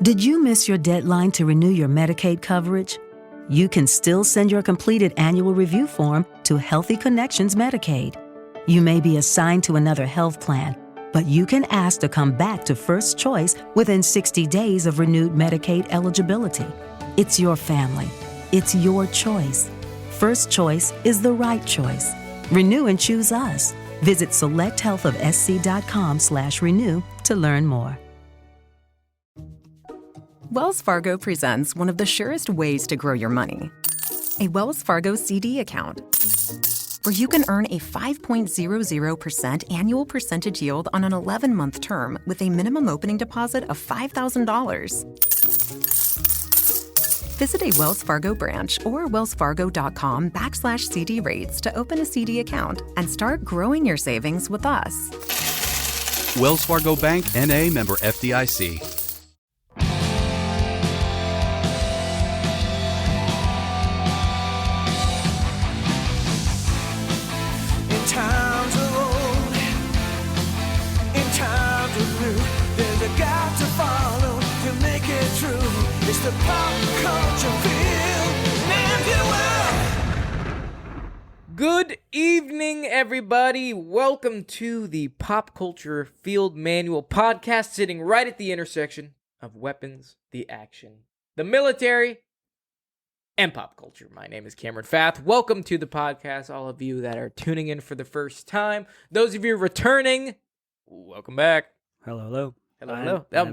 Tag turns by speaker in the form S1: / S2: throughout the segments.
S1: Did you miss your deadline to renew your Medicaid coverage? You can still send your completed annual review form to Healthy Connections Medicaid. You may be assigned to another health plan, but you can ask to come back to First Choice within 60 days of renewed Medicaid eligibility. It's your family. It's your choice. First Choice is the right choice. Renew and choose us. Visit selecthealthofsc.com/renew to learn more.
S2: Wells Fargo presents one of the surest ways to grow your money. A Wells Fargo CD account, where you can earn a 5.00% annual percentage yield on an 11-month term with a minimum opening deposit of $5,000. Visit a Wells Fargo branch or wellsfargo.com/CD rates to open a CD account and start growing your savings with us.
S3: Wells Fargo Bank, N.A., member FDIC.
S4: It's the pop culture field,
S5: Good evening, everybody. Welcome to the Pop Culture Field Manual podcast, sitting right at the intersection of weapons, the action, the military, and pop culture. My name is Cameron Fath. Welcome to the podcast, all of you that are tuning in for the first time. Those of you returning, welcome back.
S6: Hello, hello.
S5: Hello. Don't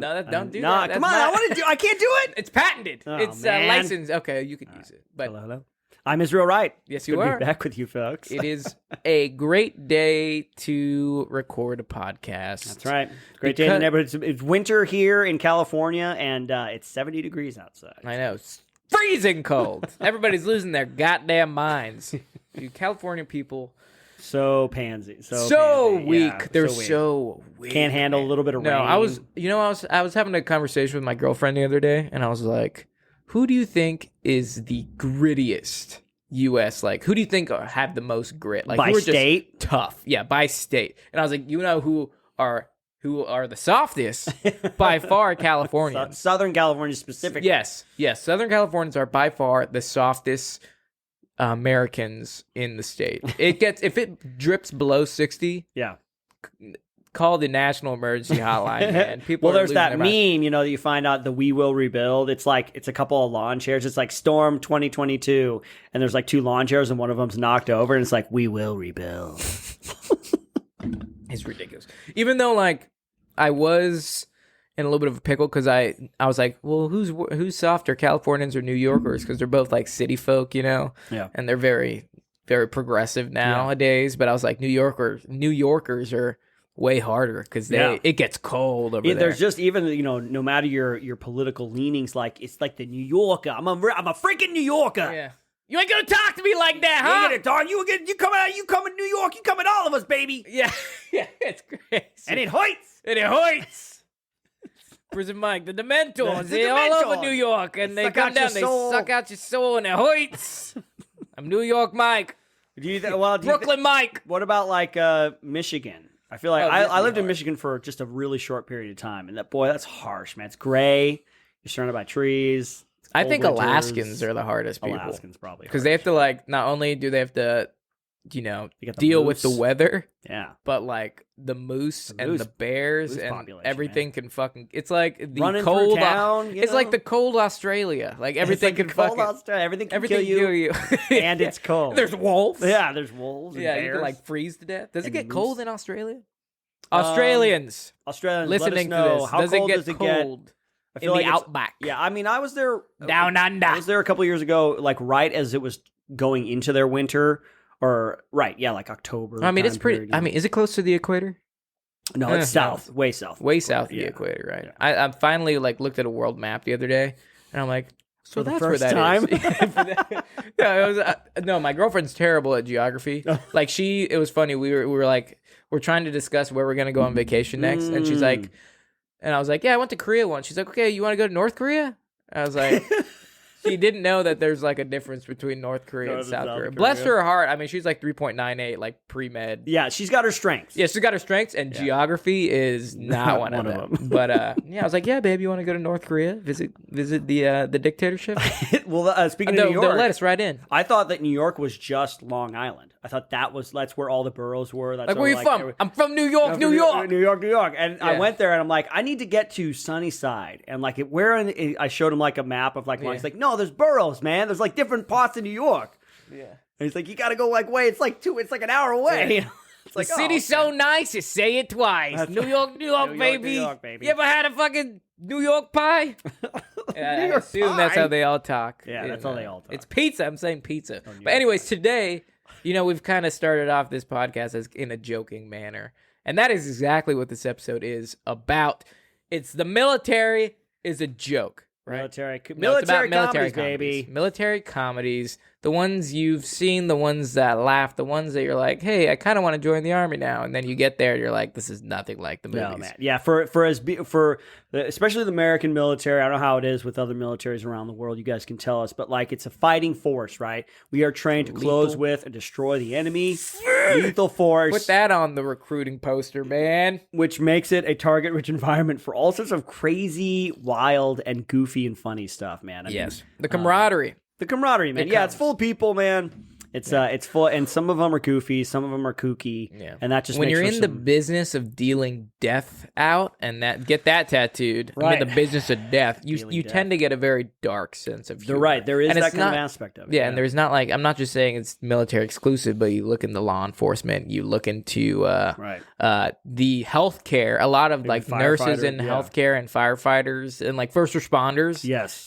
S5: do
S6: nah,
S5: that.
S6: Come on, I want to do. I can't do it.
S5: It's patented.
S6: Oh,
S5: it's
S6: man.
S5: licensed. Okay, you can use it. But
S6: hello. I'm Israel Wright.
S5: Yes,
S6: Good
S5: you are.
S6: to be back with you, folks.
S5: It is a great day to record a podcast.
S6: That's right. Great day in the neighborhood. It's winter here in California, and it's 70 degrees outside.
S5: I know. It's freezing cold. Everybody's losing their goddamn minds. You California people.
S6: So pansy. So pansy.
S5: weak.
S6: Yeah,
S5: They're so weak.
S6: Can't handle a little bit of rain.
S5: No, I was having a conversation with my girlfriend the other day, and I was like, who do you think is the grittiest U.S.? Like, who do you think have the most grit? Like,
S6: by
S5: who are
S6: state?
S5: Just tough. Yeah, by state. And I was like, you know who are the softest? By far, Californians.
S6: Southern California specifically.
S5: Yes. Southern Californians are by far the softest Americans in the state. If it drips below 60,
S6: yeah,
S5: call the National Emergency Hotline, man. People.
S6: Well, there's that
S5: their
S6: meme, that you find out the "We Will Rebuild." It's like it's a couple of lawn chairs. It's like Storm 2022, and there's like two lawn chairs, and one of them's knocked over, and it's like "We will rebuild."
S5: It's ridiculous. Even though, like, I was in a little bit of a pickle because I was like, well, who's softer, Californians or New Yorkers? Because they're both like city folk, Yeah. And they're very, very progressive nowadays. Yeah. But I was like, New Yorkers are way harder because it gets cold over there.
S6: There's just even no matter your political leanings, like it's like the New Yorker. I'm a freaking New Yorker.
S5: Yeah. You ain't gonna talk to me like that, huh?
S6: You ain't gonna talk. You coming out. You coming New York. You coming all of us, baby.
S5: Yeah, it's crazy.
S6: And it hurts.
S5: Prison Mike, the Dementors, they're all over New York, and they come down, they suck out your soul, and it hurts. I'm New York Mike. Brooklyn Mike.
S6: What about like Michigan? I feel like I lived in Michigan for just a really short period of time, and that's harsh, man. It's gray. You're surrounded by trees.
S5: I think Alaskans are the hardest people.
S6: Alaskans probably
S5: because they have to not only do they have to deal with the weather, but like the moose and the bears and everything can fucking. It's like the
S6: running
S5: cold
S6: through town.
S5: It's like the cold Australia. Like everything can
S6: fucking Australia. Everything can kill you. And it's cold.
S5: There's wolves.
S6: Yeah, there's wolves. And bears.
S5: You can like freeze to death. Does it get cold in Australia? Australians listening to this. Does it get cold? I feel in the outback.
S6: Yeah, I mean, I was there
S5: down under.
S6: I was there a couple years ago, like right as it was going into their winter, like October.
S5: I mean, it's pretty. Period, is it close to the equator?
S6: No, it's south, way south
S5: of the equator, right? Yeah. I finally looked at a world map the other day, and I'm like, so that's where that is. No, my girlfriend's terrible at geography. It was funny. We were trying to discuss where we're gonna go on vacation next, and she's like. And I was like, yeah, I went to Korea once. She's like, okay, you want to go to North Korea? I was like, She didn't know that there's like a difference between North Korea and South Korea. Bless her heart. I mean, she's like 3.98, like pre-med.
S6: Yeah, she's got her strengths.
S5: Yeah, she's got her strengths, and geography is not one of them. But yeah, I was like, yeah, babe, you want to go to North Korea? Visit the dictatorship?
S6: Well, speaking of New York,
S5: they'll let us right in.
S6: I thought that New York was just Long Island. I thought that's where all the boroughs were. That's
S5: like, where you from? I'm from New York, New York.
S6: New York. And I went there, and I'm like, I need to get to Sunnyside. And like, I showed him like a map of like, he's like, no, there's boroughs, man. There's like different parts of New York. Yeah. And he's like, you got to go like it's like an hour away.
S5: Yeah. It's like, the city's so nice, you say it twice. New York, baby. New York, baby. You ever had a fucking New York pie? I assume that's how they all talk.
S6: Yeah, that's how they all talk.
S5: It's pizza. I'm saying pizza. But anyways, today, we've kind of started off this podcast as in a joking manner. And that is exactly what this episode is about. It's the military is a joke, right?
S6: Military comedies, baby.
S5: Military comedies. The ones you've seen, the ones that laugh, the ones that you're like, hey, I kind of want to join the army now. And then you get there and you're like, this is nothing like the movies.
S6: No, man. Yeah, for especially the American military, I don't know how it is with other militaries around the world. You guys can tell us. But like, it's a fighting force, right? We are trained to close with and destroy the enemy. Lethal force.
S5: Put that on the recruiting poster, man.
S6: Which makes it a target-rich environment for all sorts of crazy, wild, and goofy and funny stuff, man. I mean,
S5: the camaraderie.
S6: The camaraderie, man. Yeah, it's full of people, man. It's full, and some of them are goofy, some of them are kooky, and that just
S5: when
S6: makes
S5: you're
S6: for
S5: in the business of dealing death out and get that tattooed.
S6: Right.
S5: I'm in the business of death. You tend to get a very dark sense of humor.
S6: They're right. There is
S5: and
S6: that kind of aspect of it.
S5: Yeah, and there's not like I'm not just saying it's military exclusive, but you look into law enforcement, you look into the healthcare. A lot of like nurses in healthcare and firefighters and like first responders.
S6: Yes,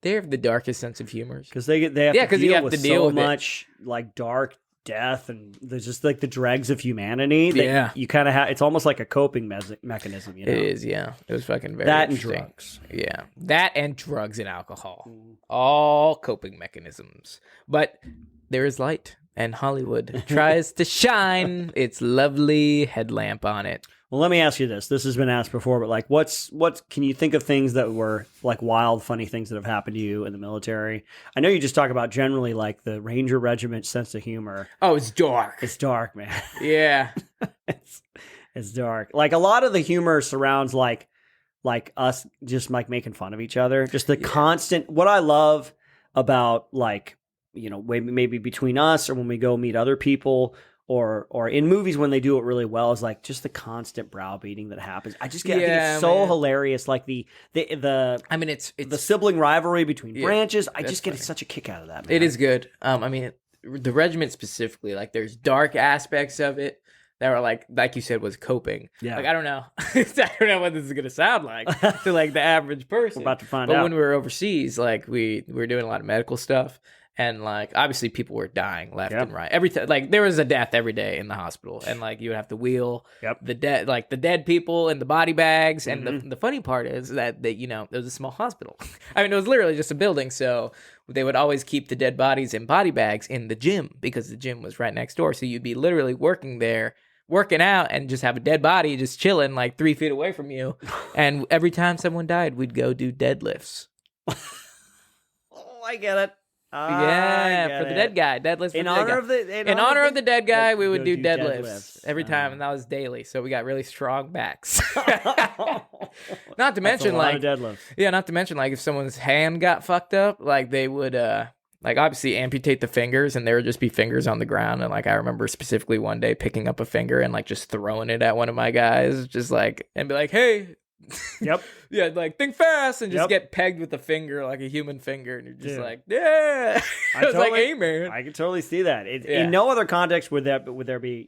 S5: they have the darkest sense of humor
S6: because they have to deal with so much like dark death and there's just like the dregs of humanity. You kind of have. It's almost like a coping mechanism. It is. Yeah, it was fucking very
S5: that and drugs. Yeah, that and drugs and alcohol, all coping mechanisms. But there is light, and Hollywood tries to shine its lovely headlamp on it.
S6: Well, let me ask you this. This has been asked before, but like, what can you think of things that were like wild, funny things that have happened to you in the military? I know you just talk about generally like the Ranger Regiment sense of humor.
S5: Oh, it's dark.
S6: It's dark, man.
S5: Yeah.
S6: it's dark. Like a lot of the humor surrounds like us just like making fun of each other. Just the constant, what I love about like, maybe between us or when we go meet other people, or in movies when they do it really well is like just the constant browbeating that happens. I just get I think it's so hilarious. Like the it's the sibling rivalry between branches. I just get such a kick out of that, man.
S5: It is good. The regiment specifically, like there's dark aspects of it that were like you said was coping. Yeah. Like I don't know. I don't know what this is gonna sound like to like the average person.
S6: We're about to find out.
S5: But when we were overseas, like we were doing a lot of medical stuff. And like obviously people were dying left and right. Every like there was a death every day in the hospital, and like you would have to wheel the dead people in the body bags. And the funny part is that it was a small hospital. I mean, it was literally just a building, so they would always keep the dead bodies in body bags in the gym because the gym was right next door. So you'd be literally working there, working out, and just have a dead body just chilling like 3 feet away from you. And every time someone died, we'd go do deadlifts.
S6: Oh, I get it.
S5: For the dead guy, deadlifts.
S6: In honor of
S5: the dead guy, we would do deadlifts every time, and that was daily. So we got really strong backs. Not to mention, like
S6: deadlifts.
S5: Yeah, not to mention, like if someone's hand got fucked up, like they would, like obviously amputate the fingers, and there would just be fingers on the ground. And like I remember specifically one day picking up a finger and like just throwing it at one of my guys, just like and be like, hey.
S6: Yep.
S5: Yeah, like think fast and just get pegged with a finger like a human finger, and you're just like, yeah. I was like, hey man,
S6: I can totally see that. In no other context would there be,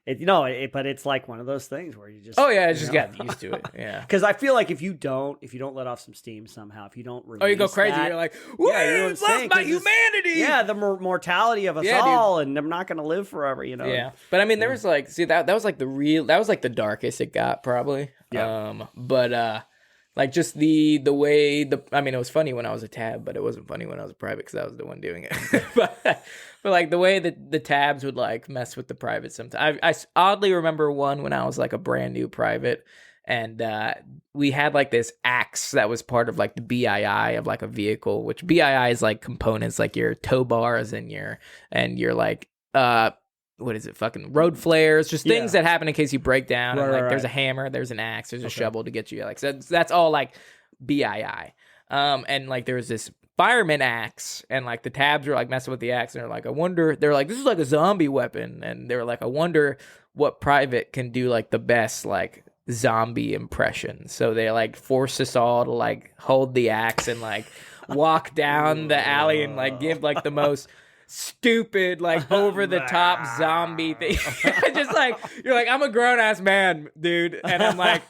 S6: but it's like one of those things where you just
S5: just get used to it. Yeah,
S6: because I feel like if you don't let off some steam somehow, if you don't release
S5: you go crazy. You're like, lost my humanity.
S6: Yeah, the mortality of us all, and I'm not gonna live forever.
S5: Yeah, but I mean, there was like, see that was like the darkest it got probably.
S6: Yeah.
S5: Like just the way I mean, it was funny when I was a tab, but it wasn't funny when I was a private because I was the one doing it. but like the way that the tabs would like mess with the private sometimes. I oddly remember one when I was like a brand new private, and we had like this axe that was part of like the BII of like a vehicle, which BII is like components like your tow bars and your like what is it, fucking road flares, just things that happen in case you break down. And like there's a hammer, there's an axe, there's a shovel to get you. Like so that's all like BII. And like there's this fireman axe, and like the tabs were like messing with the axe, and they're like, I wonder, they're like, this is like a zombie weapon, and they're like, I wonder what private can do like the best like zombie impression. So they like forced us all to like hold the axe and like walk down the alley and like give like the most stupid like over the top zombie thing. Just like, you're like, I'm a grown-ass man, dude, and I'm like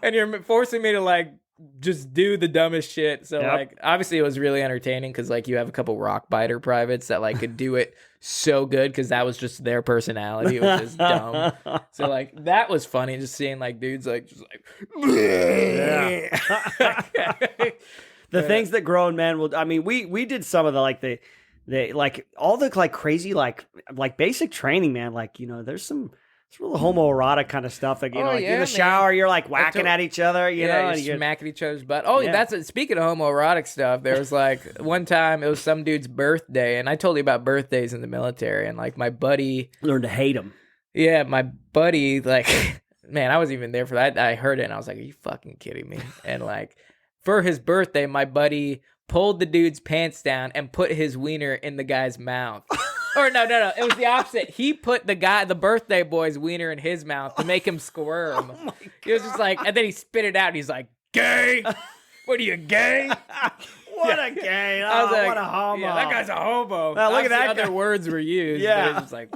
S5: and you're forcing me to like just do the dumbest shit. So like obviously it was really entertaining because like you have a couple rock biter privates that like could do it so good because that was just their personality. It was just dumb. So like that was funny, just seeing like dudes like just like
S6: the things that grown men will. I mean, we did some of the like the like all the like crazy like basic training, man. Like, you know, there's some it's real homoerotic kind of stuff. Like, you know, like in the shower, you're like whacking at each other, you know, and
S5: you're smacking each other's butt. Oh, that's speaking of homoerotic stuff. There was like one time it was some dude's birthday, and I told you about birthdays in the military, and like my buddy
S6: learned to hate him.
S5: Yeah, my buddy, like, man, I wasn't even there for that. I heard it, and I was like, are you fucking kidding me? And like for his birthday, my buddy pulled the dude's pants down and put his wiener in the guy's mouth. Or no. It was the opposite. He put the birthday boy's wiener in his mouth to make him squirm. Oh, he was just like, and then he spit it out. And he's like, gay? What are you, gay?
S6: What a gay.
S5: I was like,
S6: what a homo.
S5: Yeah, that guy's a homo.
S6: Now, look at that.
S5: Other words were used.
S6: Yeah.
S5: But it was just like,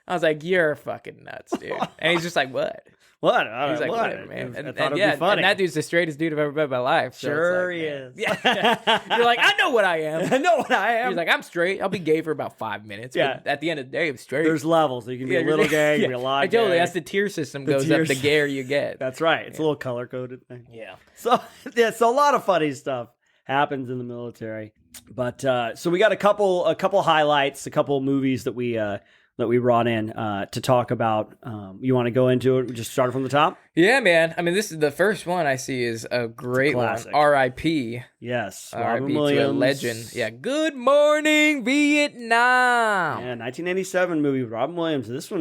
S5: I was like, you're fucking nuts, dude. And he's just like, what?
S6: What?
S5: He's like,
S6: what?
S5: whatever, man.
S6: I thought it'd be funny.
S5: And that dude's the straightest dude I've ever met in my life. So
S6: sure
S5: like,
S6: he is.
S5: Yeah. You're like, I know what I am.
S6: I know what I am.
S5: He's like, I'm straight. I'll be gay for about 5 minutes.
S6: Yeah.
S5: But at the end of the day, I'm straight.
S6: There's levels. You can be a little gay, you can be a lot gay.
S5: Totally. That's the tier system goes up, the gayer you get.
S6: That's right. It's a little color-coded thing.
S5: Yeah.
S6: So a lot of funny stuff happens in the military. But so we got a couple highlights, a couple movies that we brought in to talk about. You want to go into it? We just start from the top?
S5: Yeah, man. I mean, this is the first one I see is a great one. R.I.P.
S6: Yes.
S5: R.I.P. to a legend. Yeah. Good Morning, Vietnam.
S6: Yeah, 1987 movie with Robin Williams. This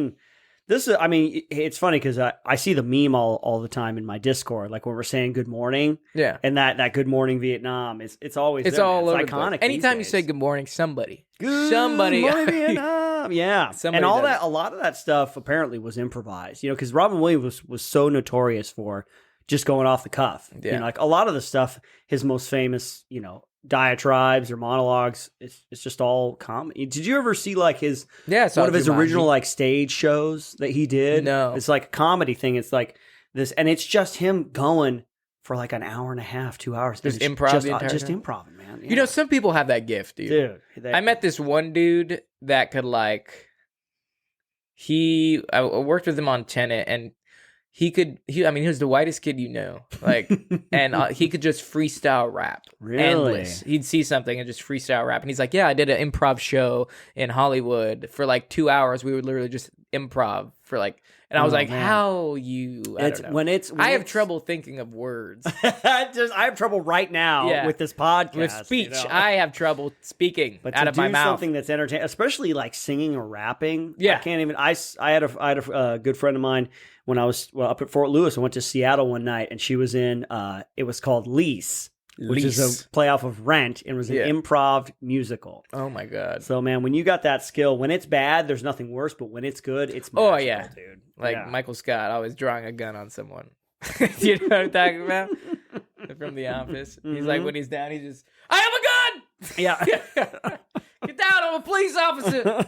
S6: is, I mean, it's funny because I see the meme all the time in my Discord, like when we're saying good morning.
S5: Yeah.
S6: And that good morning Vietnam, it's always
S5: it's
S6: there,
S5: all
S6: man.
S5: over
S6: It's iconic.
S5: Anytime you say good morning, somebody.
S6: Good morning Vietnam. Yeah.
S5: Somebody
S6: and all
S5: does.
S6: that, a lot of that stuff apparently was improvised, you know, because Robin Williams was so notorious for just going off the cuff.
S5: Yeah.
S6: You know, like a lot of the stuff, his most famous, you know, diatribes or monologues, it's just all comedy. Did you ever see like one of his original like stage shows that he did?
S5: No.
S6: It's like a comedy thing. It's like this, and it's just him going for like an hour and a half, 2 hours.
S5: Just improv the entire
S6: just
S5: time?
S6: improv, man. Yeah.
S5: You know, some people have that gift, dude. I met this one dude that could like, I worked with him on Tenet, and he was the whitest kid you know, like, and he could just freestyle rap.
S6: Really?
S5: Endless. He'd see something and just freestyle rap. And he's like, yeah, I did an improv show in Hollywood for like 2 hours. We would literally just improv for like, and I was like,
S6: man.
S5: how you, I don't know. I have trouble thinking of words.
S6: I have trouble right now with this podcast.
S5: With speech,
S6: you know?
S5: I have trouble speaking
S6: but
S5: out of my mouth.
S6: Something that's entertaining, especially like singing or rapping.
S5: Yeah.
S6: I can't even, I had a good friend of mine when I was up at Fort Lewis. I went to Seattle one night, and she was in, it was called Lease, which is a playoff of Rent, and it was an improv musical.
S5: Oh my God.
S6: So man, when you got that skill, when it's bad, there's nothing worse, but when it's good, it's magical, dude.
S5: Like Michael Scott always drawing a gun on someone. You know what I'm talking about? From The Office. He's like, when he's down, he's just, I have a gun!
S6: Yeah.
S5: Get down, I'm a police officer!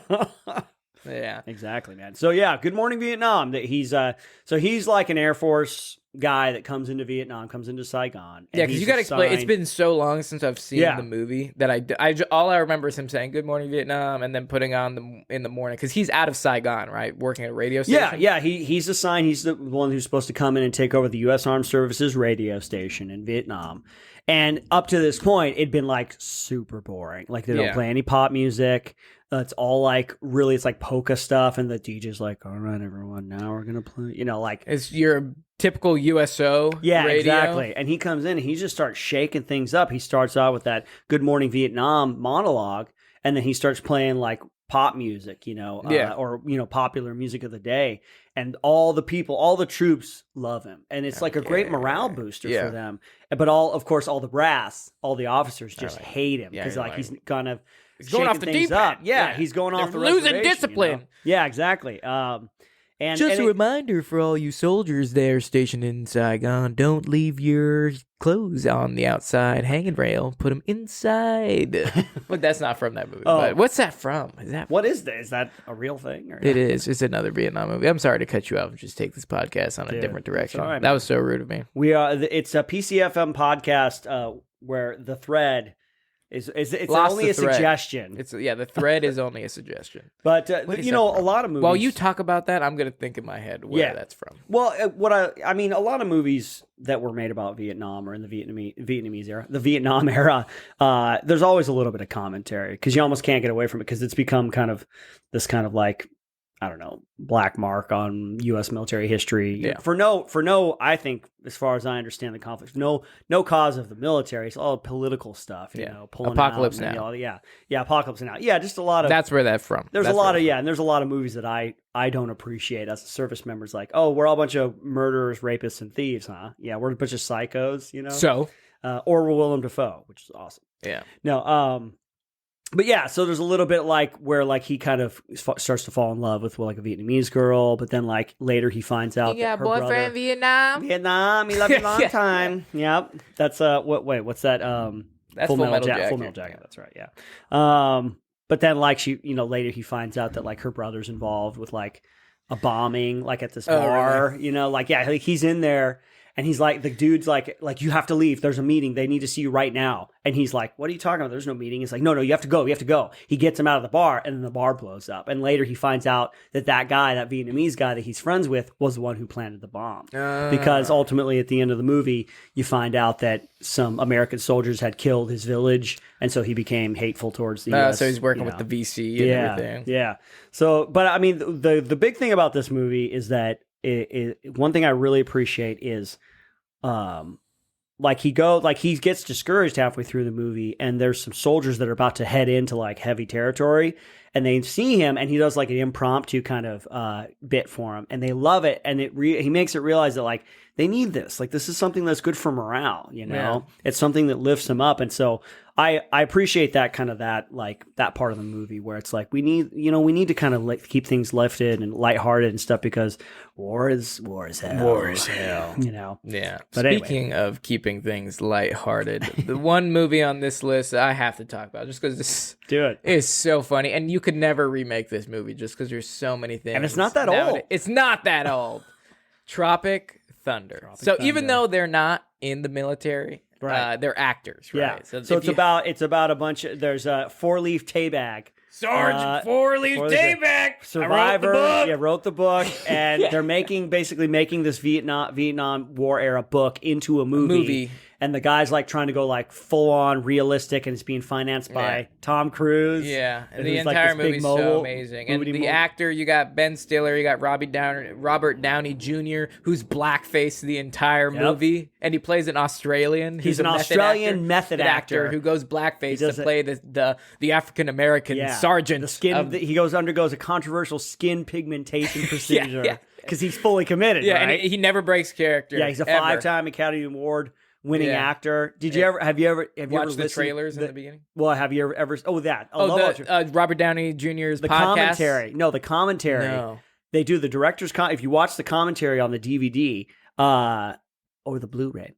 S5: Yeah,
S6: exactly, man. So yeah, Good Morning Vietnam. That he's like an Air Force guy that comes into Vietnam, comes into Saigon.
S5: Yeah, because you got to explain. It's been so long since I've seen the movie that all I remember is him saying "Good Morning Vietnam" and then putting on in the morning because he's out of Saigon, right, working at a radio station.
S6: Yeah. He's assigned. He's the one who's supposed to come in and take over the U.S. Armed Services radio station in Vietnam. And up to this point, it'd been like super boring. Like they don't play any pop music. It's all like it's like polka stuff, and the DJ's like, "All right, everyone, now we're gonna play." You know, like
S5: it's your typical USO
S6: Yeah,
S5: radio.
S6: exactly. And he comes in and he just starts shaking things up. He starts out with that Good Morning Vietnam monologue, and then he starts playing like pop music, or popular music of the day. And all the people, all the troops love him. And it's like a great morale booster for them. But of course, all the brass, all the officers just hate him because he's kind of
S5: going off the
S6: things
S5: deep
S6: up.
S5: end.
S6: Yeah, he's going off the
S5: losing
S6: reservation,
S5: discipline.
S6: Yeah, exactly. And
S5: Just a
S6: it-
S5: reminder for all you soldiers there stationed in Saigon, don't leave your clothes on the outside hanging rail. Put them inside. But that's not from that movie.
S6: Oh.
S5: But what's that from?
S6: What is that? Is that a real thing? Or?
S5: It is. It's another Vietnam movie. I'm sorry to cut you off and just take this podcast on a different direction.
S6: all right,
S5: that
S6: man.
S5: was so rude of me.
S6: We are. It's a PCFM podcast where the thread is
S5: Lost
S6: only
S5: the
S6: a
S5: thread.
S6: Suggestion.
S5: The thread is only a suggestion.
S6: But
S5: What is that
S6: a
S5: from?
S6: lot of movies.
S5: While you talk about that, I'm gonna think in my head where that's from.
S6: Well, I mean, a lot of movies that were made about Vietnam or in the Vietnamese era, the Vietnam era, there's always a little bit of commentary because you almost can't get away from it because it's become kind of this kind of like, I don't know, black mark on U.S. military history.
S5: Yeah.
S6: For no, I think as far as I understand the conflict, no cause of the military. It's all political stuff. Pulling
S5: Apocalypse
S6: out and
S5: Now.
S6: Apocalypse Now. Yeah, just a lot of.
S5: That's where that's from.
S6: There's a lot of movies that I don't appreciate as a service member. It's like, oh, we're all a bunch of murderers, rapists, and thieves, huh? Yeah, we're a bunch of psychos,
S5: So,
S6: or we're Willem Dafoe, which is awesome.
S5: yeah.
S6: No, but yeah, so there's a little bit like where like he kind of starts to fall in love with like a Vietnamese girl, but then like later he finds out that her brother,
S5: Vietnam?
S6: Vietnam, he loved you a long
S5: Yeah.
S6: time. Yep, that's what's that?
S5: That's
S6: Full Metal Jacket.
S5: Jacket.
S6: Full Metal Jacket. That's right. Yeah. But then like she, later he finds out that like her brother's involved with like a bombing, like at this bar. Really? He's in there. And he's like, the dude's like, you have to leave. There's a meeting. They need to see you right now. And he's like, what are you talking about? There's no meeting. He's like, no, you have to go. You have to go. He gets him out of the bar, and then the bar blows up. And later he finds out that guy, that Vietnamese guy that he's friends with, was the one who planted the bomb. Because ultimately at the end of the movie, you find out that some American soldiers had killed his village. And so he became hateful towards the US.
S5: So he's working with the VC and everything.
S6: Yeah. So, but I mean, the big thing about this movie is that one thing I really appreciate is, he gets discouraged halfway through the movie, and there's some soldiers that are about to head into like heavy territory, and they see him, and he does like an impromptu kind of bit for him, and they love it, and he makes it realize that like they need this, like this is something that's good for morale, It's something that lifts them up, and so I appreciate that kind of that part of the movie where it's like we need to kind of like keep things lifted and lighthearted and stuff because war is hell.
S5: War is hell.
S6: Yeah.
S5: But speaking of keeping things lighthearted, the one movie on this list I have to talk about just because this is so funny, and you could never remake this movie just because there's so many things.
S6: And it's not that old.
S5: It's not that old. Tropic Thunder. Even though they're not in the military,
S6: right.
S5: They're actors, right?
S6: Yeah. So it's about a bunch of there's a 4-leaf Tay-Bag.
S5: Sergeant Four-Leaf Tay-Bag.
S6: Survivor. Wrote the book, and they're basically making this Vietnam War era book into a movie. And the guy's like trying to go like full on realistic, and it's being financed by Tom Cruise.
S5: Yeah, and the entire movie's so amazing. And the actor, you got Ben Stiller, you got Robert Downey Jr., who's blackface the entire movie, and he plays an Australian.
S6: He's an Australian method actor
S5: who goes blackface to play the African American sergeant.
S6: The skin. He undergoes a controversial skin pigmentation procedure because he's fully committed.
S5: Yeah,
S6: right?
S5: and he never breaks character.
S6: Yeah, he's a 5-time Academy Award winning actor. Have you ever
S5: watched the trailers in the beginning?
S6: Well, have you ever
S5: Robert Downey Jr.'s
S6: the
S5: podcast?
S6: Commentary. No, the commentary.
S5: No.
S6: They do the director's if you watch the commentary on the DVD or the Blu-ray.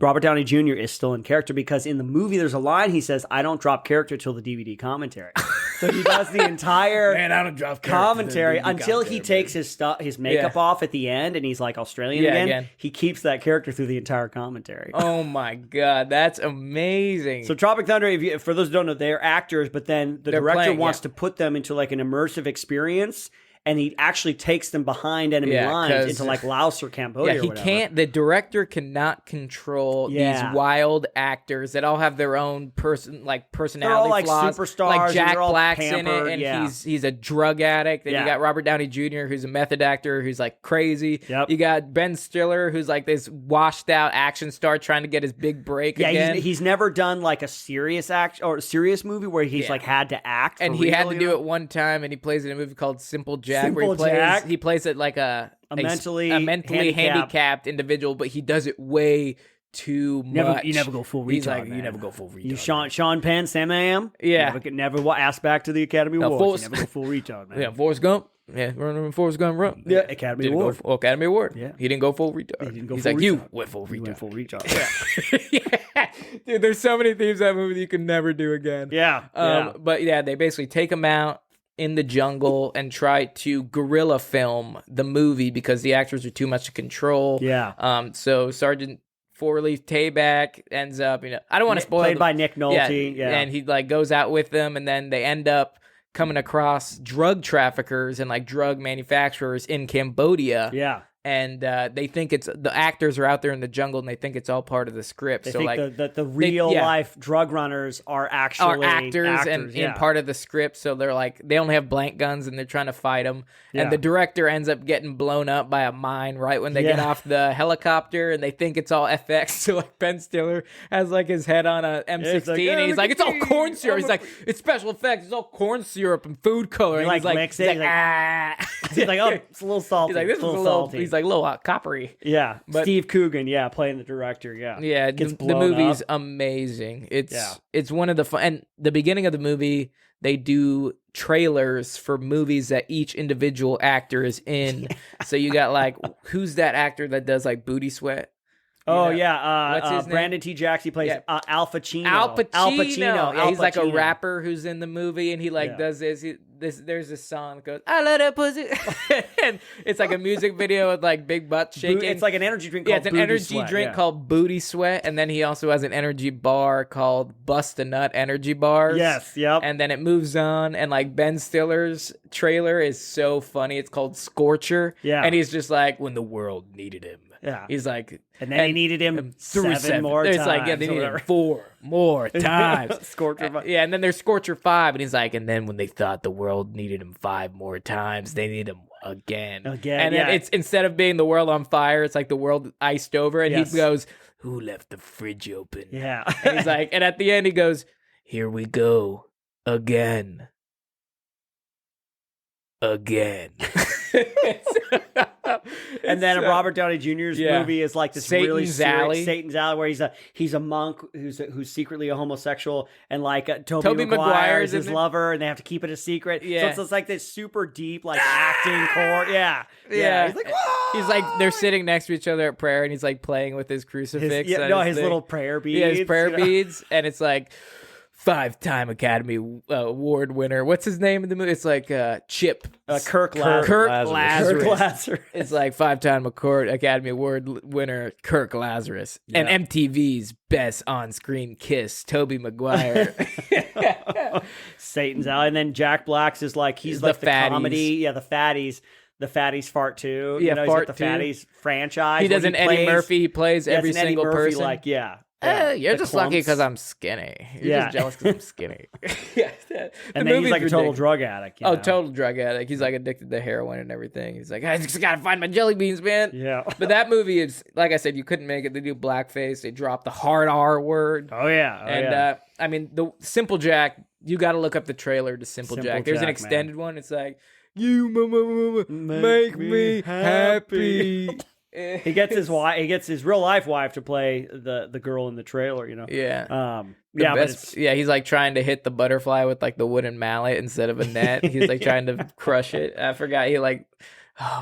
S6: Robert Downey Jr. is still in character because in the movie there's a line he says, "I don't drop character till the DVD commentary." So he does the entire
S5: I don't drop
S6: commentary until he takes his makeup off at the end and he's like Australian again. He keeps that character through the entire commentary.
S5: Oh my god, that's amazing.
S6: So Tropic Thunder, for those who don't know, they're actors, but then the director wants to put them into like an immersive experience. and he actually takes them behind enemy lines
S5: 'cause-
S6: into like Laos or Cambodia.
S5: Yeah,
S6: or
S5: he
S6: whatever.
S5: can't. The director cannot control
S6: Yeah.
S5: these wild actors that all have their own personality
S6: They're all, like,
S5: flaws.
S6: superstars,
S5: Like
S6: and
S5: Jack
S6: they're all
S5: Black's in
S6: pampered,
S5: it, and
S6: yeah.
S5: he's a drug addict. Then
S6: Yeah.
S5: you got Robert Downey Jr., who's a method actor, who's like crazy.
S6: Yep.
S5: You got Ben Stiller, who's like this washed out action star trying to get his big break
S6: Yeah,
S5: again.
S6: he's never done like a serious act or a serious movie where he's
S5: Yeah.
S6: like had to act,
S5: and
S6: for
S5: he had
S6: real,
S5: to
S6: you
S5: do
S6: know?
S5: it one time, and he plays in a movie called Simple Jack, where
S6: Simple Jack?
S5: he plays it like a
S6: mentally
S5: handicapped individual, but he does it way too much.
S6: You never go full retard.
S5: He's like,
S6: man.
S5: you never go full retard.
S6: You Sean Penn, Sam I am.
S5: Yeah.
S6: never asked back to the Academy
S5: No,
S6: Awards. You never go full retard, man.
S5: Yeah, Forrest Gump. Yeah, running Forrest Gump run.
S6: Yeah, Academy
S5: Didn't
S6: Award.
S5: Go, Academy Award.
S6: Yeah.
S5: He didn't go full retard.
S6: He didn't go
S5: He's
S6: full
S5: like, you
S6: retard.
S5: went full
S6: You went
S5: retard.
S6: full retard.
S5: Yeah. Dude, there's so many themes in that movie that you can never do again.
S6: Yeah. Yeah.
S5: But yeah, they basically take him out in the jungle and try to guerrilla film the movie because the actors are too much to control.
S6: Yeah.
S5: So Sergeant Four-Leaf Tayback ends up, I don't want to spoil
S6: Played by Nick Nolte. Yeah.
S5: and he like goes out with them, and then they end up coming across drug traffickers and like drug manufacturers in Cambodia.
S6: Yeah.
S5: And they think the actors are out there in the jungle, and they think it's all part of the script.
S6: They
S5: so
S6: think
S5: like
S6: that the real life drug runners are actually
S5: actors and
S6: yeah.
S5: in part of the script. So they're like, they only have blank guns and they're trying to fight them.
S6: Yeah.
S5: And the director ends up getting blown up by a mine right when they get
S6: Yeah.
S5: off the helicopter, and they think it's all FX. So like Ben Stiller has like his head on a M16,
S6: it's like,
S5: and
S6: "Oh,
S5: he's
S6: look
S5: like,
S6: at
S5: it's all
S6: me.
S5: corn syrup.
S6: I'm
S5: He's
S6: a-
S5: like, it's special effects. It's all corn syrup and food coloring.
S6: He, like,
S5: he's like,
S6: licks
S5: he's
S6: it.
S5: like,
S6: He's like,
S5: ah.
S6: He's like, oh, it's a little salty.
S5: He's like, this is a little
S6: salty.
S5: He's like, a little coppery.
S6: Yeah.
S5: But-
S6: Steve Coogan, yeah, playing the director. Yeah.
S5: Yeah,
S6: Gets
S5: the
S6: blown
S5: movie's
S6: up.
S5: amazing.
S6: Yeah.
S5: It's one of the fun, and the beginning of the movie, they do trailers for movies that each individual actor is in. So you got like, who's that actor that does like Booty Sweat?
S6: Oh
S5: know,
S6: yeah,
S5: what's his name?
S6: Brandon T. Jackson plays
S5: Yeah.
S6: Al Pacino.
S5: Al Pacino. Yeah,
S6: Al
S5: he's like a
S6: Pacino.
S5: rapper who's in the movie, and he like
S6: Yeah.
S5: does this. There's this song that goes, "I love that pussy," and it's like a music video with like big butt shaking.
S6: It's like an energy drink.
S5: Yeah,
S6: Called
S5: it's an
S6: Booty
S5: energy
S6: Sweat,
S5: drink
S6: yeah.
S5: called Booty Sweat, and then he also has an energy bar called Bust a Nut Energy Bars.
S6: Yes, yep.
S5: And then it moves on, and like Ben Stiller's trailer is so funny. It's called Scorcher.
S6: Yeah.
S5: And he's just like, when the world needed him.
S6: Yeah.
S5: He's like,
S6: And then he needed him
S5: through
S6: seven more times.
S5: It's like, yeah, they
S6: or
S5: needed
S6: whatever.
S5: him 4 more times.
S6: Scorcher five.
S5: Yeah, and then there's Scorcher 5, and he's like, and then when they thought the world needed him 5 more times, they need him again.
S6: Again,
S5: And then
S6: yeah.
S5: it's, instead of being the world on fire, it's like the world iced over, and
S6: Yes.
S5: he goes, who left the fridge open?
S6: Yeah.
S5: And he's like, and at the end he goes, here we go again. Again.
S6: And then Robert Downey Jr.'s
S5: yeah.
S6: movie is like this really
S5: Satan's
S6: serious
S5: Alley.
S6: Satan's Alley, where he's a monk who's secretly a homosexual, and like
S5: Tobey
S6: Tobey Maguire
S5: Maguire's
S6: is his
S5: in it.
S6: lover, and they have to keep it a secret.
S5: Yeah.
S6: So it's just like this super deep like acting core. Yeah.
S5: Yeah.
S6: He's like,
S5: He's like, they're sitting next to each other at prayer, and he's like playing with his crucifix.
S6: his
S5: on
S6: his
S5: thing.
S6: little prayer beads.
S5: Yeah, his prayer
S6: you know?
S5: beads, and it's like 5-time Academy Award winner. What's his name in the movie? It's like Chip.
S6: Kirk
S5: Lazarus.
S6: Kirk Lazarus.
S5: It's like 5-time Academy Award winner Kirk Lazarus.
S6: Yeah.
S5: And MTV's best on-screen kiss, Tobey Maguire.
S6: Satan's Alley, and then Jack Black's is like he's
S5: The
S6: like the
S5: Fatties.
S6: comedy. Yeah, the fatties. The Fatties Fart Too.
S5: Yeah,
S6: you know, he's
S5: Fart
S6: got the
S5: 2.
S6: Fatties franchise.
S5: He does
S6: where
S5: an Eddie
S6: plays-
S5: Murphy. He plays
S6: Yeah,
S5: every
S6: it's an Eddie
S5: single
S6: Murphy,
S5: person.
S6: Like, yeah.
S5: You're
S6: The
S5: just lucky
S6: clumps.
S5: because I'm skinny. You're
S6: Yeah.
S5: just jealous because I'm skinny. Yeah,
S6: And then he's like a total drug addict. you know?
S5: total drug addict. He's like addicted to heroin and everything. He's like, I just gotta find my jelly beans, man.
S6: Yeah.
S5: But that movie is, like I said, you couldn't make it. They do blackface. They drop the hard R word.
S6: Oh yeah. Oh,
S5: And
S6: yeah.
S5: I mean, the Simple Jack. You got to look up the trailer to Simple
S6: Simple
S5: Jack. There's an
S6: Jack,
S5: extended one. It's like, you make me happy.
S6: he gets his real life wife to play the girl in the trailer. You know.
S5: Yeah.
S6: Yeah.
S5: The
S6: But
S5: best-
S6: it's,
S5: yeah, he's like trying to hit the butterfly with like the wooden mallet instead of a net. He's like trying to crush it. I forgot. He like,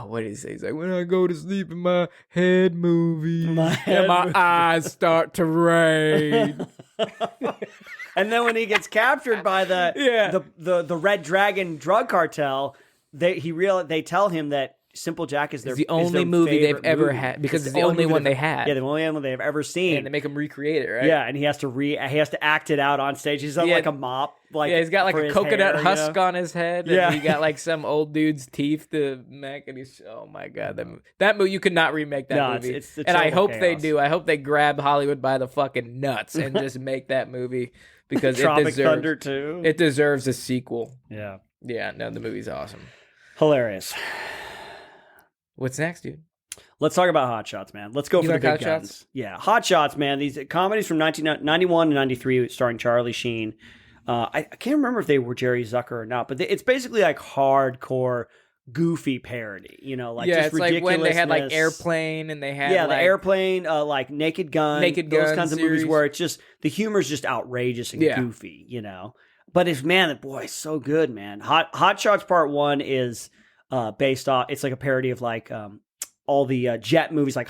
S5: what did he say? He's like, when I go to sleep in my head movie, and my eyes start to rain.
S6: and then when he gets captured by the
S5: Yeah.
S6: the Red Dragon drug cartel, they tell him that Simple Jack is
S5: It's the only movie they've ever had because it's the only one they had.
S6: Yeah, the only one they've ever seen.
S5: And they make him recreate it, right?
S6: Yeah, and he has to act it out on stage. He's on like a mop. Like,
S5: yeah, he's got like
S6: for
S5: a
S6: his
S5: coconut
S6: hair,
S5: husk on his head.
S6: Yeah.
S5: And he got like some old dude's teeth to make, and he's oh my god, that movie you could not remake that movie.
S6: It's
S5: and I hope they
S6: chaos.
S5: do. I hope they grab Hollywood by the fucking nuts and just make that movie because
S6: Tropic Thunder 2.
S5: It deserves a sequel.
S6: Yeah.
S5: Yeah, no, the movie's awesome.
S6: Hilarious.
S5: What's next, dude?
S6: Let's talk about Hot Shots, man. Let's go
S5: You
S6: for
S5: like
S6: the big
S5: Hot
S6: guns.
S5: Shots?
S6: Yeah, Hot Shots, man. These comedies from 1991 to 93 starring Charlie Sheen. I can't remember if they were Jerry Zucker or not, but it's basically like hardcore, goofy parody. You know, like just
S5: it's like when they had like
S6: ridiculousness.
S5: Airplane and they had
S6: the
S5: like,
S6: Airplane, like Naked Gun, those kinds of movies
S5: series.
S6: where it's just the humor's just outrageous and goofy. You know, but it's so good, man. Hot Shots Part 1 is based off. It's like a parody of like all the jet movies, like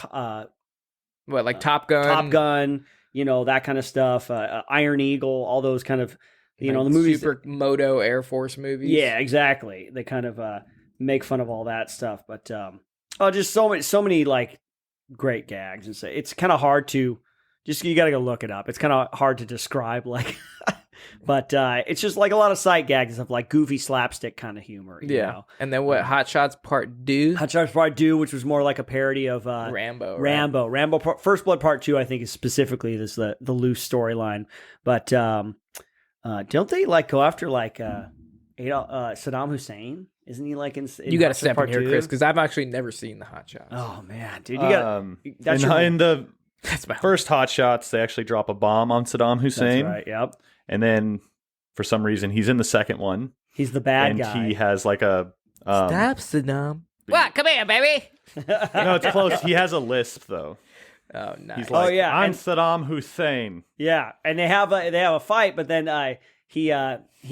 S5: like Top Gun, you know, that kind of stuff. Iron Eagle, all those kind of, you know, the movies. Supermoto Air Force movies.
S6: Yeah, exactly. They kind of make fun of all that stuff, but just so many like great gags, and it's kind of hard to you got to go look it up. It's kind of hard to describe, like. But it's just like a lot of sight gags and stuff, like goofy slapstick kind of humor. You know?
S5: And then what? Hot Shots Part 2?
S6: Hot Shots Part 2, which was more like a parody of
S5: Rambo.
S6: Rambo. First Blood Part 2, I think, is specifically the loose storyline. But don't they like go after like Saddam Hussein? Isn't he like in
S5: you got to step in here,
S6: 2?
S5: Chris, because I've actually never seen the Hot Shots.
S6: Oh man, dude, you got
S7: in the first Hot Shots, they actually drop a bomb on Saddam Hussein.
S6: That's right. Yep.
S7: And then, for some reason, he's in the second one.
S6: He's the bad guy.
S7: And he has like a...
S5: Stop, Saddam. What? Come here, baby.
S7: No, it's close. He has a lisp, though.
S5: Oh, nice.
S7: He's like, I'm
S6: and
S7: Saddam Hussein.
S6: Yeah, and they have a fight, but then he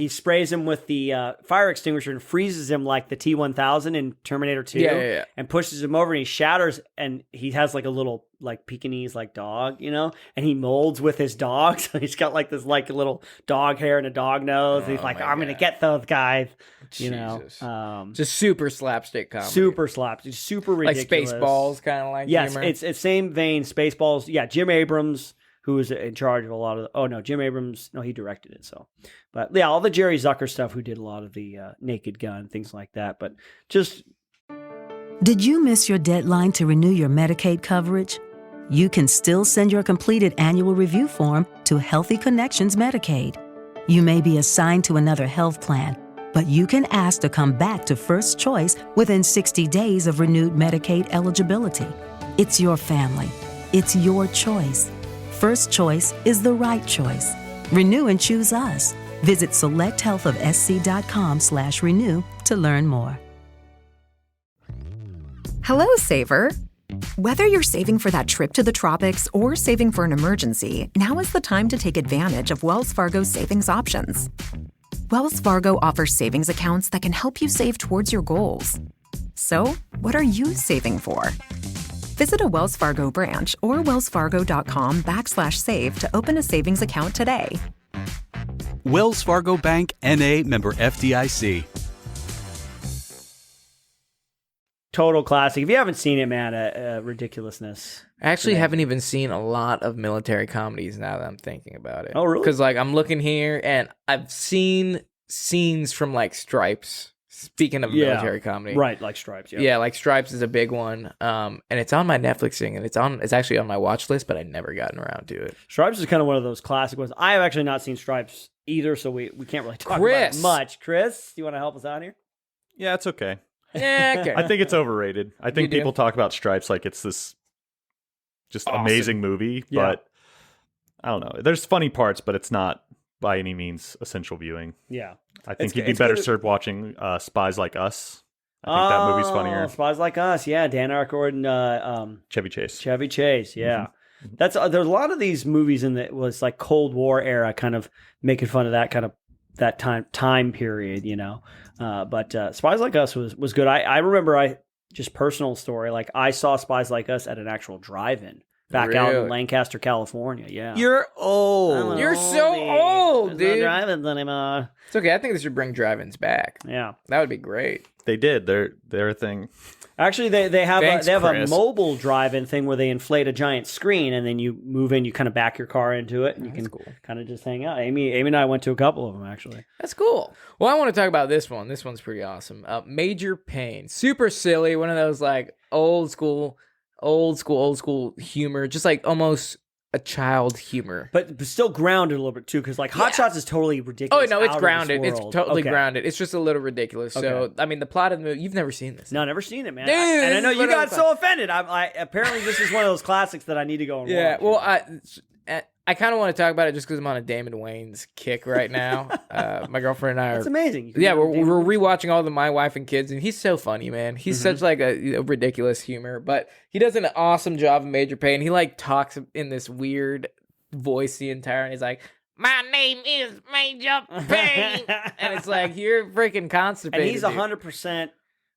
S6: sprays him with the fire extinguisher and freezes him like the T-1000 in Terminator 2.
S5: Yeah.
S6: And pushes him over, and he shatters, and he has like a little like Pekingese like dog, you know, and he molds with his dog, so he's got like this like little dog hair and a dog nose. And he's like, I'm gonna get those guys, you know.
S5: Just super slapstick comedy.
S6: Super slapstick, super ridiculous.
S5: Like Spaceballs, kind of like
S6: yes,
S5: humor.
S6: it's same vein. Spaceballs, yeah. Jim Abrams, who was in charge of a lot of Jim Abrams, no, he directed it. So, but yeah, all the Jerry Zucker stuff, who did a lot of the Naked Gun, things like that. But just.
S1: Did you miss your deadline to renew your Medicaid coverage? You can still send your completed annual review form to Healthy Connections Medicaid. You may be assigned to another health plan, but you can ask to come back to First Choice within 60 days of renewed Medicaid eligibility. It's your family. It's your choice. First Choice is the right choice. Renew and choose us. Visit selecthealthofsc.com/renew to learn more.
S2: Hello, Saver. Whether you're saving for that trip to the tropics or saving for an emergency, now is the time to take advantage of Wells Fargo's savings options. Wells Fargo offers savings accounts that can help you save towards your goals. So, what are you saving for? Visit a Wells Fargo branch or wellsfargo.com/save to open a savings account today.
S3: Wells Fargo Bank, N.A., member FDIC.
S6: Total classic. If you haven't seen it, man, ridiculousness.
S5: I actually haven't even seen a lot of military comedies now that I'm thinking about it.
S6: Oh, really?
S5: Because like I'm looking here and I've seen scenes from like Stripes. Speaking of military comedy,
S6: right? Like Stripes.
S5: Yeah, like Stripes is a big one. And it's on my Netflix thing, and it's actually on my watch list, but I never gotten around to it.
S6: Stripes is kind of one of those classic ones. I have actually not seen Stripes either, so we can't really talk about
S5: Chris.
S6: it much. Chris, do you want to help us out here?
S7: Yeah, it's okay.
S5: Yeah, okay.
S7: I think it's overrated. I think people talk about Stripes like it's this just amazing movie, but I don't know. There's funny parts, but it's not by any means essential viewing.
S6: Yeah.
S7: I think you'd be better served watching Spies Like Us. I think that movie's funnier.
S6: Spies Like Us, yeah. Dan Aykroyd and
S7: Chevy Chase.
S6: Chevy Chase, yeah. Mm-hmm. There's a lot of these movies in that was like Cold War era, kind of making fun of that time period, you know. But Spies Like Us was good. I remember just personal story, like I saw Spies Like Us at an actual drive-in back out in
S5: Really?
S6: Lancaster, California. Yeah.
S5: You're old. You're so old,
S6: There's no
S5: dude.
S6: drive-ins anymore.
S5: It's okay. I think they should bring drive-ins back.
S6: Yeah.
S5: That would be great.
S7: They did. Their thing.
S6: Actually, they have
S5: Thanks,
S6: a
S5: Chris.
S6: mobile drive-in thing where they inflate a giant screen and then you move in. You kind of back your car into it and you
S5: That's
S6: can
S5: cool.
S6: kind of just hang out. Amy and I went to a couple of them actually.
S5: That's cool. Well, I want to talk about this one. This one's pretty awesome. Major Pain. Super silly. One of those like old school humor. Just like almost a child humor.
S6: But still grounded a little bit too, because like Hot Shots is totally
S5: Oh
S6: ridiculous.
S5: no, it's
S6: out of this
S5: grounded. It's
S6: world.
S5: totally
S6: Okay.
S5: grounded. It's just a little ridiculous. So
S6: Okay.
S5: I mean, the plot of the movie. You've never seen this.
S6: No, never seen it, man.
S5: Dude,
S6: And I
S5: this
S6: know
S5: is
S6: you
S5: what
S6: got
S5: I'm
S6: so offended. I apparently this is one of those classics that I need to go and
S5: Yeah.
S6: watch.
S5: Well, I kind of want to talk about it just because I'm on a Damon Wayans kick right now. My girlfriend and I are.
S6: That's amazing. You can
S5: Yeah,
S6: go
S5: we're
S6: to Damon Wayans.
S5: rewatching all the My Wife and Kids, and he's so funny, man. He's
S6: Mm-hmm.
S5: such like a ridiculous humor, but he does an awesome job of Major Payne. He like talks in this weird voice the entire, and he's like, "My name is Major Payne," and it's like you're freaking constipated.
S6: And he's
S5: dude.
S6: 100%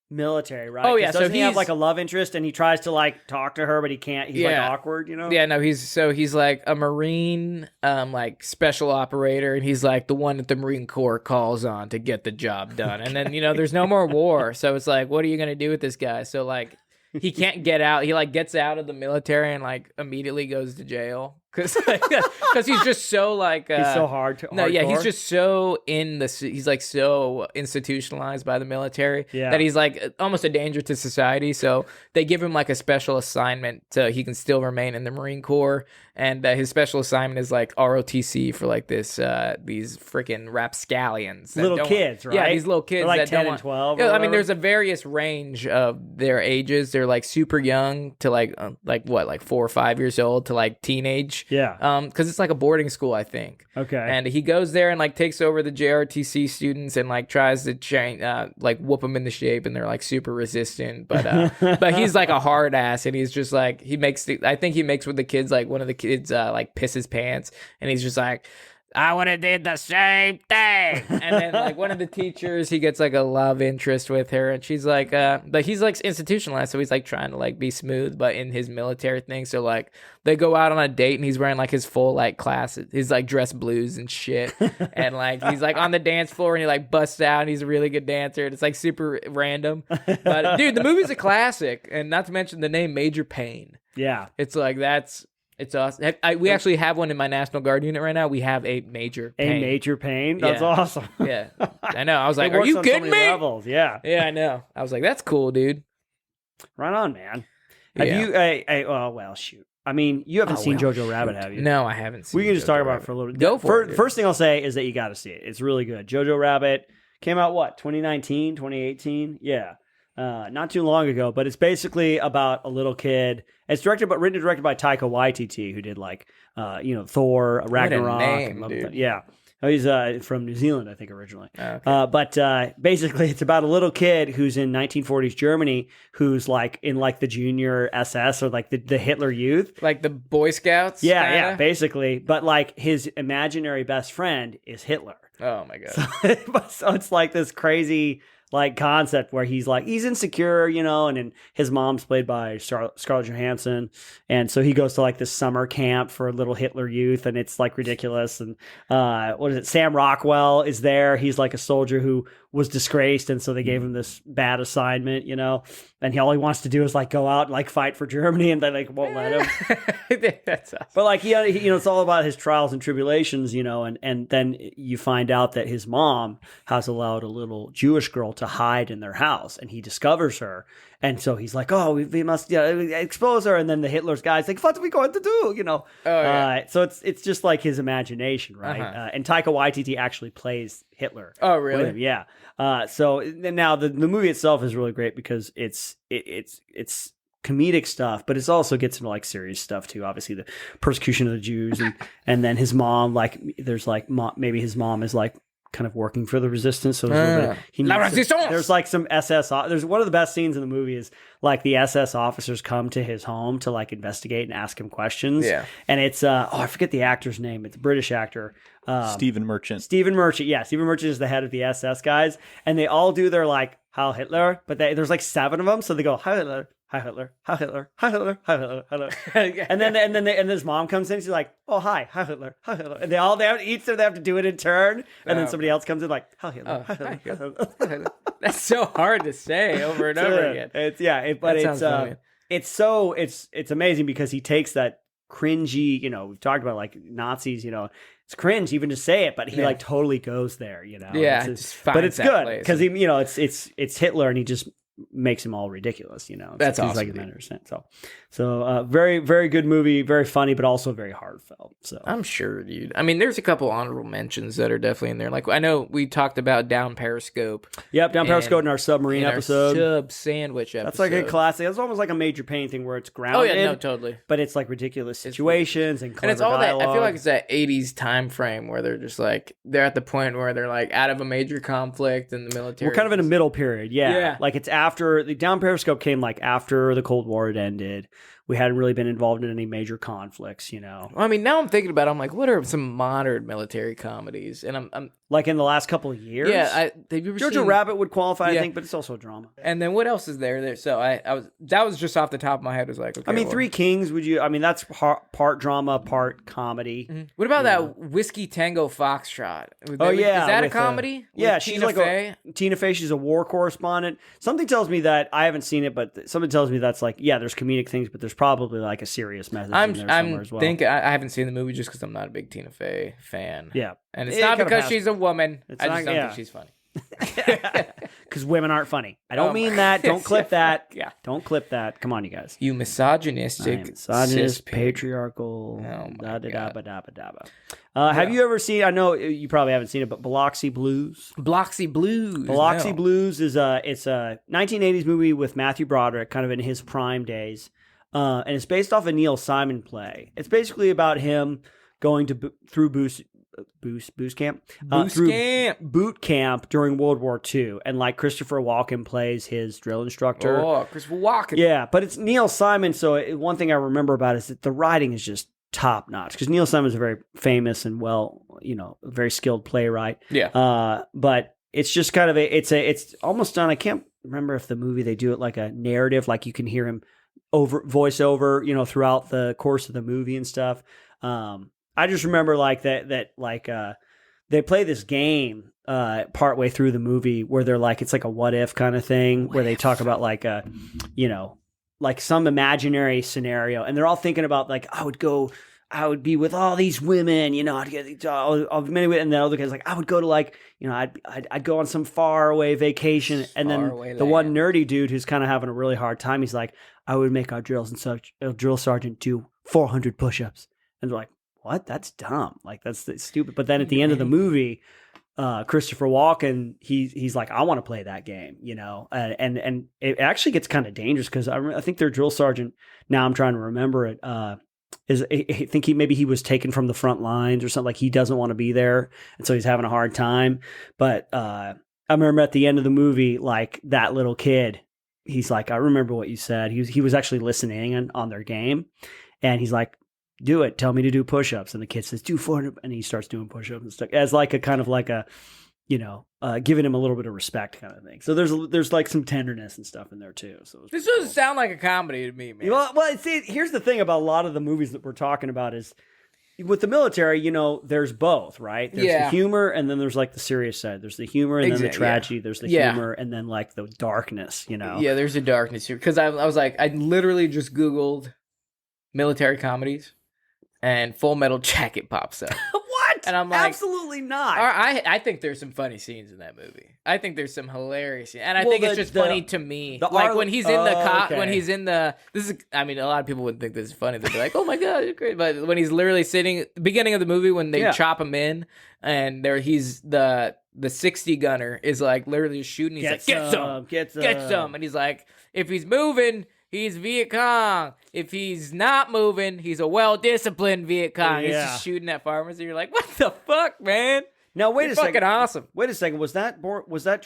S6: military, right?
S5: Oh, yeah,
S6: 'Cause
S5: so
S6: doesn't he have
S5: he's-
S6: like a love interest and he tries to like talk to her, but he can't. He's like
S5: Yeah.
S6: awkward, you know?
S5: Yeah, no, he's like a Marine, like special operator, and he's like the one that the Marine Corps calls on to get the job done. And then there's no more war, so it's like, what are you gonna do with this guy? So like, he can't get out. He like gets out of the military and like immediately goes to jail because he's just so like
S6: He's so hard to.
S5: No, yeah, he's
S6: hardcore.
S5: just so he's like so institutionalized by the military
S6: Yeah.
S5: that he's like almost a danger to society. So they give him like a special assignment so he can still remain in the Marine Corps. And his special assignment is like ROTC for like these freaking rapscallions. that
S6: Little
S5: don't-
S6: kids,
S5: Yeah,
S6: right?
S5: these little kids
S6: They're like
S5: that
S6: 10
S5: don't
S6: and
S5: want.
S6: 12 or
S5: Yeah, I mean,
S6: whatever.
S5: there's a various range of their ages. They're like super young to like 4 or 5 years old to like teenage.
S6: Yeah.
S5: Because it's like a boarding school, I think.
S6: Okay.
S5: And he goes there and like takes over the JRTC students and like tries to like whoop them into shape, and they're like super resistant. But but he's like a hard ass, and he's just like I think he makes with the kids, like one of the kids like piss his pants, and he's just like, I would have did the same thing. And then like one of the teachers, he gets like a love interest with her, and she's like, but he's like institutionalized, so he's like trying to like be smooth, but in his military thing. So like they go out on a date, and he's wearing like his full like class, his like dress blues and shit, and like he's like on the dance floor, and he like busts out, and he's a really good dancer, and it's like super random. But dude, the movie's a classic, and not to mention the name Major Payne.
S6: yeah.
S5: It's like it's awesome. We actually have one in my National Guard unit right now. We have a Major
S6: A
S5: Payne.
S6: major pain. That's
S5: Yeah.
S6: awesome.
S5: Yeah, I know. I was like,
S6: It
S5: "Are
S6: works
S5: you
S6: on so
S5: kidding
S6: many
S5: me?"
S6: levels. Yeah.
S5: Yeah, I know. I was like, "That's cool, dude."
S6: Right on, man. Have
S5: Yeah.
S6: you? Well, shoot. I mean, you haven't
S5: Oh,
S6: seen
S5: well,
S6: Jojo Rabbit, have you?
S5: No, I haven't seen.
S6: We can just
S5: Jojo
S6: talk about
S5: Rabbit.
S6: it for a little bit.
S5: Go for it. dude.
S6: First thing I'll say is that you got to see it. It's really good. Jojo Rabbit came out, what, 2019, 2018? Yeah. Not too long ago, but it's basically about a little kid. It's written and directed by Taika Waititi, who did like, Thor, Ragnarok.
S5: name,
S6: and
S5: dude.
S6: Yeah. Oh, he's from New Zealand, I think, originally.
S5: Okay.
S6: But basically, it's about a little kid who's in 1940s Germany, who's like in like the junior SS or like the Hitler Youth.
S5: Like the Boy Scouts.
S6: Yeah,
S5: kinda?
S6: yeah, basically. But like his imaginary best friend is Hitler.
S5: Oh my god.
S6: So it's like this crazy like concept where he's insecure, and then his mom's played by Scarlett Johansson, and so he goes to like this summer camp for little Hitler Youth, and it's like ridiculous. And what is it? Sam Rockwell is there. He's like a soldier who was disgraced, and so they gave him this bad assignment, and all he wants to do is like go out and like fight for Germany, and they like won't let him.
S5: That's awesome.
S6: But like it's all about his trials and tribulations, and then you find out that his mom has allowed a little Jewish girl to hide in their house, and he discovers her, and so he's like, "Oh, we must expose her." And then the Hitler's guy's like, "What are we going to do?"
S5: Oh, yeah.
S6: So it's just like his imagination, right?
S5: Uh-huh.
S6: And Taika Waititi actually plays Hitler.
S5: Oh, really?
S6: with him, yeah. So now the movie itself is really great because it's comedic stuff, but it also gets into like serious stuff too. Obviously, the persecution of the Jews, and then his mom. Like, there's like maybe his mom is like kind of working for the resistance. So there's a little bit,
S5: La resistance!
S6: there's like some SS. There's one of the best scenes in the movie is like the SS officers come to his home to like investigate and ask him questions.
S5: Yeah.
S6: And it's I forget the actor's name. It's a British actor.
S7: Stephen Merchant.
S6: Stephen Merchant. Yeah, Stephen Merchant is the head of the SS guys, and they all do their like Heil Hitler, but there's like 7 of them, so they go Heil Hitler, Hi Hitler, hi Hitler, hi Hitler, hi Hitler, hi Hitler. And then his mom comes in. She's like, oh hi Hitler, hi Hitler. And they have each they have to do it in turn. And then somebody else comes in like, hi Hitler, hi Hitler, hi Hitler.
S5: That's so hard to say over and over again.
S6: It's amazing because he takes that cringy, we've talked about like Nazis, it's cringe even to say it, but he like totally goes there,
S5: Yeah,
S6: but it's good because he, it's Hitler and he just makes him all ridiculous,
S5: That's awesome.
S6: Like 100%. So very, very good movie, very funny, but also very heartfelt. So
S5: I'm sure, dude. I mean, there's a couple honorable mentions that are definitely in there. Like I know we talked about Down Periscope.
S6: Yep, Down Periscope in our submarine episode.
S5: Sub sandwich episode.
S6: That's like a classic. That's almost like a Major Payne thing where it's grounded.
S5: Oh yeah, no, totally.
S6: But it's like ridiculous situations and clever
S5: it's all
S6: dialogue.
S5: that. I feel like it's that '80s time frame where they're just like they're at the point where they're like out of a major conflict in the military.
S6: We're kind of in a middle period,
S5: yeah.
S6: Like it's after the Down Periscope came like after the Cold War had ended. We hadn't really been involved in any major conflicts,
S5: Well, I mean, now I'm thinking about it, I'm like, what are some modern military comedies? And I'm
S6: like in the last couple of years.
S5: Yeah, have you ever
S6: Jojo
S5: seen
S6: Rabbit would qualify, I think, but it's also a drama.
S5: And then what else is there? So that was just off the top of my head. Was like, okay,
S6: Three Kings. That's part drama, part comedy.
S5: Mm-hmm. What about that Whiskey Tango Foxtrot? Is that a comedy?
S6: She's like Tina Fey. She's a war correspondent. Something tells me that I haven't seen it, but something tells me that's like, there's comedic things, but there's probably like a serious message in there somewhere as well.
S5: I haven't seen the movie just because I'm not a big Tina Fey fan.
S6: Yeah.
S5: And it's not because she's a woman. I just don't think she's funny.
S6: Because women aren't funny. I don't mean that. Don't clip that.
S5: Yeah.
S6: Don't clip that. Come on, you guys.
S5: You misogynistic,
S6: patriarchal.
S5: Oh my God.
S6: Have you ever seen? I know you probably haven't seen it, but Biloxi Blues.
S5: Biloxi Blues.
S6: Blues is it's a 1980s movie with Matthew Broderick, kind of in his prime days, and it's based off a Neil Simon play. It's basically about him going through boot camp during World War II, and like Christopher Walken plays his drill instructor.
S5: Oh, Christopher Walken.
S6: Yeah, but it's Neil Simon, so one thing I remember about it is that the writing is just top notch because Neil Simon is a very famous and very skilled playwright.
S5: Yeah.
S6: But it's just kind of it's almost done. I can't remember if the movie they do it like a narrative, like you can hear him voice over, throughout the course of the movie and stuff. I just remember like that they play this game partway through the movie where they're like, it's like a what if kind of thing where they talk about like like some imaginary scenario, and they're all thinking about like, I would be with all these women, I'd get all many women, and the other guy's like, I would go to like, I'd go on some far away vacation, and then the one nerdy dude who's kind of having a really hard time, he's like, I would make our drill sergeant do 400 push-ups, and they're like, what? That's dumb. Like that's stupid. But then at the end of the movie, Christopher Walken, he's like, I want to play that game, and it actually gets kind of dangerous because I think their drill sergeant. Now I'm trying to remember it. I think he was taken from the front lines or something. Like he doesn't want to be there, and so he's having a hard time. But I remember at the end of the movie, like that little kid, he's like, I remember what you said. He was actually listening on their game, and he's like, do it. Tell me to do push-ups. And the kid says, do 400. And he starts doing push-ups and stuff as like a kind of like a, giving him a little bit of respect kind of thing. So there's like some tenderness and stuff in there too. So
S5: this doesn't sound like a comedy to me, man.
S6: Well, see, here's the thing about a lot of the movies that we're talking about is with the military, there's both, right? There's the humor and then there's like the serious side. There's the humor and then the tragedy. There's the humor and then like the darkness, Yeah,
S5: there's a darkness here. Because I was like, I literally just Googled military comedies. And Full Metal Jacket pops up.
S6: What?
S5: And I'm like,
S6: absolutely not.
S5: I think there's some funny scenes in that movie. I think there's some hilarious scenes. And I think it's just funny to me. Like when he's in this is, I mean, a lot of people wouldn't think this is funny. They'd be like, oh my God, it's great. But when he's literally sitting, beginning of the movie, when they chop him in, and he's the 60 gunner is like literally shooting. He's like, get some. And he's like, if he's moving, he's Viet Cong. If he's not moving, he's a well-disciplined Viet Cong. He's just shooting at farmers, and you're like, what the fuck, man?
S6: Now, wait a second.
S5: Fucking awesome.
S6: Wait a second. Was that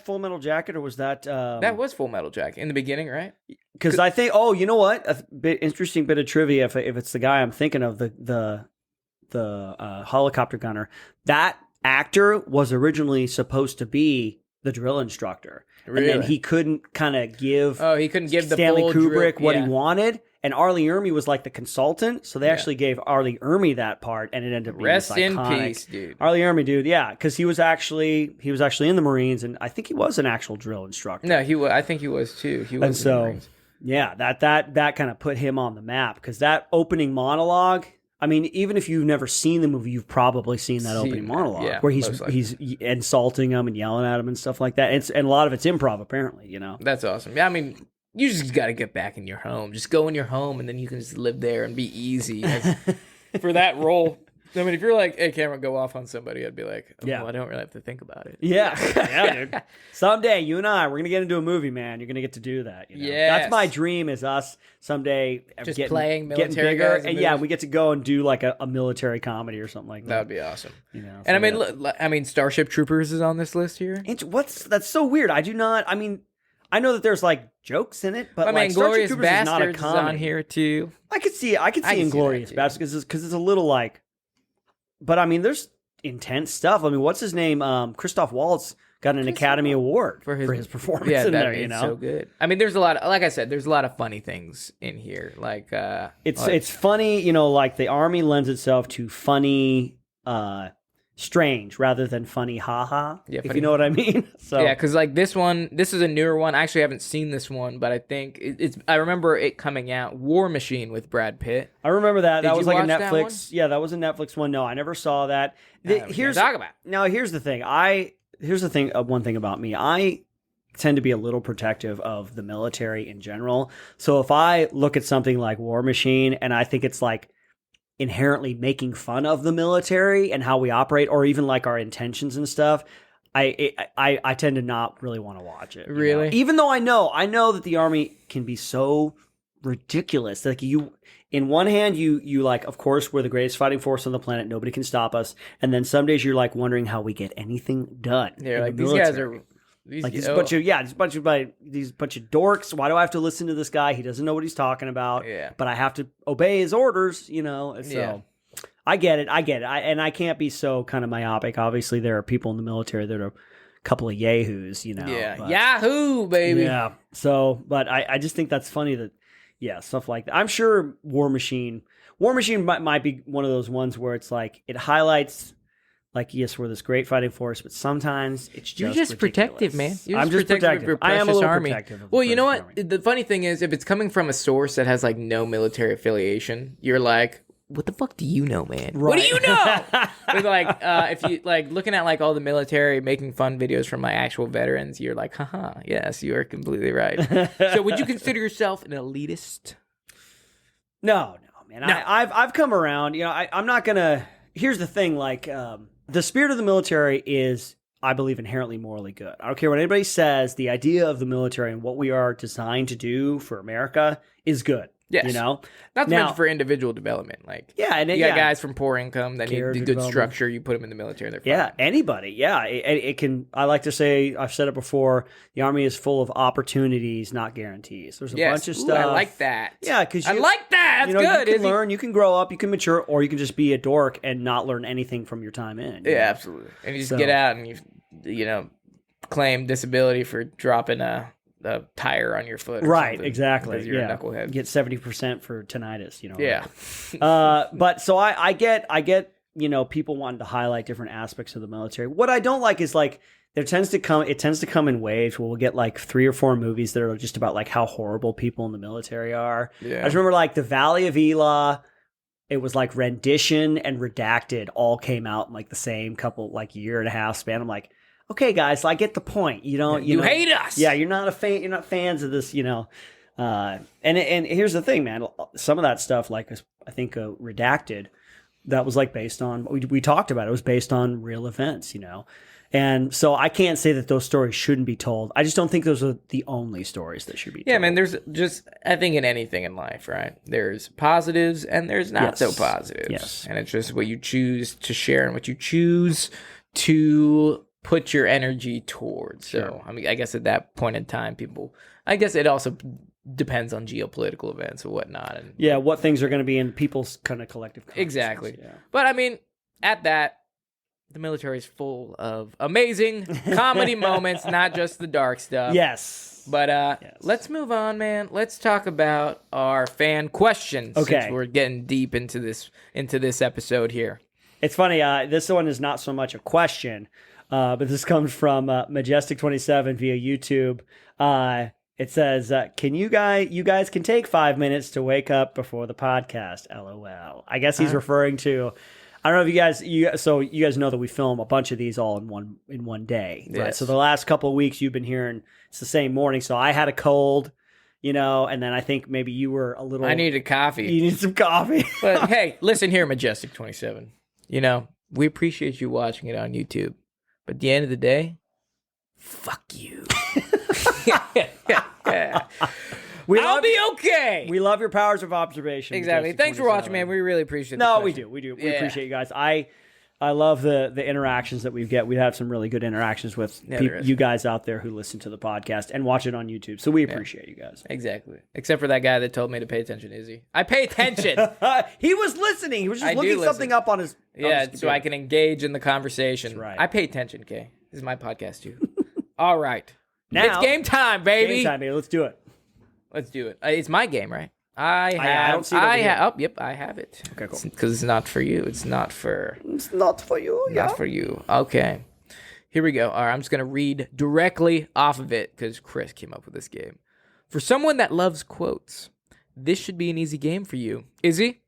S6: Full Metal Jacket, or was that...
S5: That was Full Metal Jacket in the beginning, right?
S6: Because I think... Oh, you know what? Interesting bit of trivia, if it's the guy I'm thinking of, the helicopter gunner. That actor was originally supposed to be the drill instructor.
S5: Really?
S6: And then he couldn't kind of give
S5: he couldn't give the
S6: Stanley
S5: full
S6: Kubrick
S5: drill-
S6: what
S5: yeah.
S6: he wanted. And Arlie Ermy was like the consultant, so they
S5: Yeah.
S6: actually gave Arlie Ermy that part, and it ended up being
S5: Rest
S6: this
S5: in
S6: iconic.
S5: peace, dude.
S6: Arlie Ermy, dude, yeah, because he was actually in the Marines, and I think he was an actual drill instructor.
S5: No, he was. I think he was too. He was.
S6: And
S5: in the
S6: so,
S5: Marines.
S6: yeah, that kind of put him on the map because that opening monologue. I mean, even if you've never seen the movie, you've probably seen that opening monologue
S5: yeah,
S6: where
S5: most likely.
S6: he's insulting him and yelling at him and stuff like that. And a lot of it's improv, apparently.
S5: That's awesome. Yeah, I mean, you just got to get back in your home. Just go in your home, and then you can just live there and be easy. For that role, I mean, if you're like, hey, Cameron, go off on somebody, I'd be like, oh,
S6: Yeah.
S5: well, I don't really have to think about it.
S6: Yeah, yeah, dude. Someday, you and I, we're gonna get into a movie, man. You're gonna get to do that.
S5: Yes.
S6: That's my dream. Is us someday
S5: Just
S6: getting,
S5: playing
S6: getting
S5: military
S6: bigger,
S5: guys in
S6: and yeah,
S5: movies.
S6: we get to go and do like a military comedy or something like that.
S5: That would be awesome.
S6: so
S5: And I mean,
S6: that-
S5: I mean, Starship Troopers is on this list here.
S6: that's so weird. I do not. I mean, I know that there's like jokes in it, but
S5: I
S6: like
S5: mean,
S6: Starship
S5: Glorious
S6: Troopers is not a
S5: Bastards is
S6: comedy.
S5: on here too.
S6: I could see
S5: that
S6: Inglorious
S5: too.
S6: Bastards because it's a little like, but I mean, there's intense stuff. I mean, what's his name? Christoph Waltz got an Academy Award for his performance
S5: Yeah,
S6: in
S5: that
S6: there.
S5: is
S6: You know,
S5: so good. I mean, there's a lot of, like I said, there's a lot of funny things in here. Like,
S6: it's funny. Like the Army lends itself to funny, strange rather than funny, haha.
S5: Yeah,
S6: if
S5: funny
S6: you know what I mean. So
S5: yeah, because like this is a newer one. I actually haven't seen this one, but I think it's. I remember it coming out. War Machine with Brad Pitt.
S6: I remember that.
S5: Did
S6: That
S5: you
S6: was like a
S5: watch that
S6: Netflix. Yeah, that was a Netflix one. No, I never saw that.
S5: We can't talk about it.
S6: Now here's the thing. One thing about me. I tend to be a little protective of the military in general. So if I look at something like War Machine and I think it's like inherently making fun of the military and how we operate, or even like our intentions and stuff, I tend to not really want to watch it.
S5: Really?
S6: Even though I know that the Army can be so ridiculous. Like in one hand, you like, of course, we're the greatest fighting force on the planet. Nobody can stop us. And then some days you're like wondering how we get anything done.
S5: They're like,
S6: in the
S5: these guys
S6: military.
S5: are. These,
S6: Like these
S5: oh,
S6: bunch of dorks. Why do I have to listen to this guy? He doesn't know what he's talking about.
S5: Yeah.
S6: But I have to obey his orders, So
S5: Yeah.
S6: I get it. And I can't be so kind of myopic. Obviously, there are people in the military that are a couple of yahoos,
S5: Yeah,
S6: but-
S5: Yahoo, baby.
S6: Yeah. So, but I just think that's funny that, yeah, stuff like that. I'm sure War Machine might be one of those ones where it's like it highlights. Like, yes, we're this great fighting force, but sometimes it's just
S5: You're just protective, man.
S6: ridiculous.
S5: You're
S6: I'm just protective.
S5: of your
S6: I am a
S5: precious
S6: little
S5: army.
S6: protective. Of the
S5: Well, you know
S6: precious
S5: what?
S6: army.
S5: The funny thing is, if it's coming from a source that has like no military affiliation, you're like, what the fuck do you know, man? What do
S6: Right.
S5: you know? But like, if you like looking at like all the military making fun videos from my actual veterans, you're like, haha, yes, you are completely right. So, would you consider yourself an elitist?
S6: No, man.
S5: No.
S6: I've come around. I'm not gonna. Here's the thing. Like, the spirit of the military is, I believe, inherently morally good. I don't care what anybody says. The idea of the military and what we are designed to do for America is good.
S5: Yes. That's
S6: Now-
S5: meant for individual development. Like,
S6: Yeah, and
S5: you got
S6: yeah.
S5: guys from poor income that need
S6: Character
S5: good
S6: development.
S5: structure. You put them in the military, they're fine.
S6: Yeah, anybody. Yeah, it can. I like to say, I've said it before. The Army is full of opportunities, not guarantees. There's a
S5: Yes.
S6: bunch of
S5: Ooh,
S6: stuff.
S5: I like that.
S6: Yeah, because
S5: I like that. That's good.
S6: You
S5: Izzy.
S6: can learn, you can grow up, you can mature, or you can just be a dork and not learn anything from your time in.
S5: Yeah, absolutely. And you just
S6: So-
S5: get out and you claim disability for dropping a tire on your foot. Or
S6: Right,
S5: something
S6: exactly.
S5: Because you're
S6: yeah.
S5: a knucklehead.
S6: Get 70% for tinnitus.
S5: Yeah.
S6: But so I get people wanting to highlight different aspects of the military. What I don't like is like it tends to come in waves where we'll get like 3 or 4 movies that are just about like how horrible people in the military are.
S5: Yeah.
S6: I just remember like the Valley of Elah. It was like Rendition and Redacted all came out in like the same couple like year and a half span. I'm like, okay, guys, I get the point. You know,
S5: hate us.
S6: Yeah, you're not a fan. You're not fans of this. And here's the thing, man. Some of that stuff, like I think Redacted, that was like based on we talked about. It was based on real events, And so I can't say that those stories shouldn't be told. I just don't think those are the only stories that should be told.
S5: Yeah, man, there's just, I think in anything in life, right? There's positives and there's not so
S6: Yes.
S5: positives.
S6: Yes.
S5: And it's just what you choose to share and what you choose to put your energy towards. So, I mean, I guess at that point in time, I guess it also depends on geopolitical events or whatnot. And
S6: Yeah, what things are going to be in people's kind of collective consciousness.
S5: exactly.
S6: Yeah.
S5: But I mean, at that, the military is full of amazing comedy moments, not just the dark stuff.
S6: Yes.
S5: But let's move on, man. Let's talk about our fan questions.
S6: Okay.
S5: Since we're getting deep into this episode here.
S6: It's funny. This one is not so much a question, but this comes from Majestic27 via YouTube. It says, "Can you guys can take 5 minutes to wake up before the podcast?" LOL. I guess he's referring to. I don't know if you guys know that we film a bunch of these all in one day, right?
S5: Yes.
S6: So the last couple of weeks you've been hearing it's the same morning. So I had a cold, and then I think maybe you were a little.
S5: I needed coffee.
S6: You need some coffee.
S5: But hey, listen here, Majestic27. We appreciate you watching it on YouTube. But at the end of the day, fuck you. I'll be okay.
S6: We love your powers of observation.
S5: Exactly. Thanks for watching, man. We really appreciate it.
S6: No, we do. We appreciate you guys. I love the interactions that we get. We have some really good interactions with you guys out there who listen to the podcast and watch it on YouTube. So we appreciate you guys.
S5: Exactly. Except for that guy that told me to pay attention, Izzy. I pay attention.
S6: He was listening. He was just looking something up on his.
S5: So I can engage in the conversation.
S6: That's right.
S5: I pay attention, Kay. This is my podcast too. All right.
S6: Now,
S5: it's game time, baby.
S6: Game time, baby. Let's do it.
S5: Let's do it. It's my game, right? I
S6: don't see it over here.
S5: Oh, yep, I have it.
S6: Okay, cool.
S5: Because it's not for you. It's not for you.
S6: Yeah.
S5: Not for you. Okay. Here we go. All right, I'm just going to read directly off of it because Chris came up with this game. For someone that loves quotes, this should be an easy game for you. Izzy,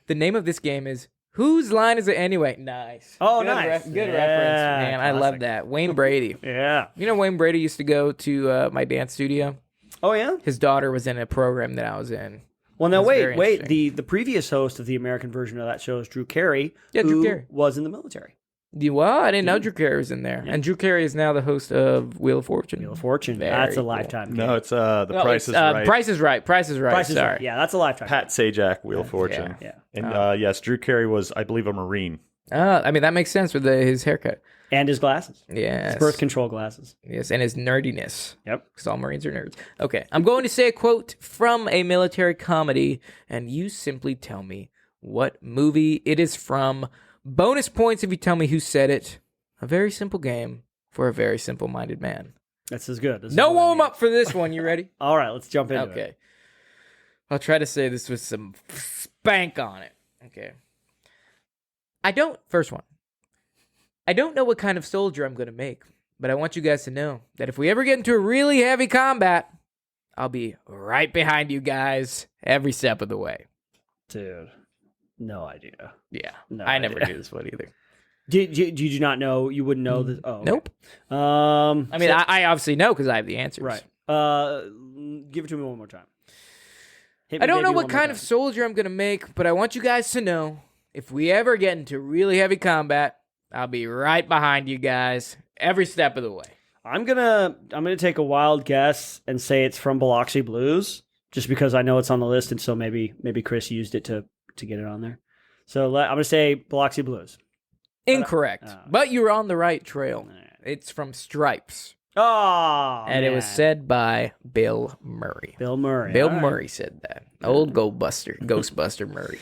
S5: the name of this game is Whose Line Is It Anyway? Nice.
S6: Oh,
S5: good
S6: nice.
S5: Good
S6: Yeah,
S5: reference, man. I
S6: classic.
S5: love that. Wayne Brady.
S6: Yeah.
S5: Wayne Brady used to go to my dance studio.
S6: Oh, yeah?
S5: His daughter was in a program that I was in.
S6: Well, now,
S5: That's very
S6: wait.
S5: interesting.
S6: The previous host of the American version of that show is Drew Carey,
S5: Yeah, Drew
S6: who
S5: Carey.
S6: was in the military.
S5: Well, I didn't know Drew Carey was in there. And Drew Carey is now the host of Wheel of Fortune.
S6: Wheel of Fortune.
S5: Very
S6: That's a
S5: cool.
S6: lifetime.
S7: No,
S6: game.
S7: it's Price is Right.
S5: Price is Right. Price is Right.
S6: Price is
S5: Sorry.
S6: Right. Yeah, that's a lifetime.
S7: Pat Sajak, Wheel of Fortune.
S6: Yeah.
S7: And yes, Drew Carey was, I believe, a Marine.
S5: I mean, that makes sense with his haircut.
S6: And his glasses.
S5: Yes.
S6: His birth control glasses.
S5: Yes, and his nerdiness.
S6: Yep.
S5: Because all Marines are nerds. Okay, I'm going to say a quote from a military comedy, and you simply tell me what movie it is from. Bonus points if you tell me who said it. A very simple game for a very simple-minded man.
S6: That's as good. This is
S5: No
S6: what I
S5: warm
S6: need.
S5: up for this one. You ready?
S6: All right, let's jump into it.
S5: Okay. I'll try to say this with some spank on it. Okay. First one. I don't know what kind of soldier I'm going to make, but I want you guys to know that if we ever get into a really heavy combat, I'll be right behind you guys every step of the way.
S6: Dude, no idea.
S5: Yeah.
S6: No
S5: I never
S6: idea.
S5: knew this one either.
S6: Did you not know? You wouldn't know this? Oh, okay.
S5: Nope. I mean, I obviously know because I have the answers.
S6: Right. Give it to me one more time. Hit
S5: I
S6: me,
S5: don't know
S6: baby,
S5: what
S6: one more
S5: kind of
S6: time.
S5: soldier I'm going to make, but I want you guys to know if we ever get into really heavy combat, I'll be right behind you guys every step of the way.
S6: I'm gonna take a wild guess and say it's from Biloxi Blues, just because I know it's on the list, and so maybe Chris used it to get it on there. So I'm gonna say Biloxi Blues.
S5: Incorrect, but you're on the right trail. It's from Stripes,
S6: Oh,
S5: and it was said by Bill Murray.
S6: Bill Murray.
S5: Bill
S6: All right.
S5: Murray said that. Old Ghostbuster Murray.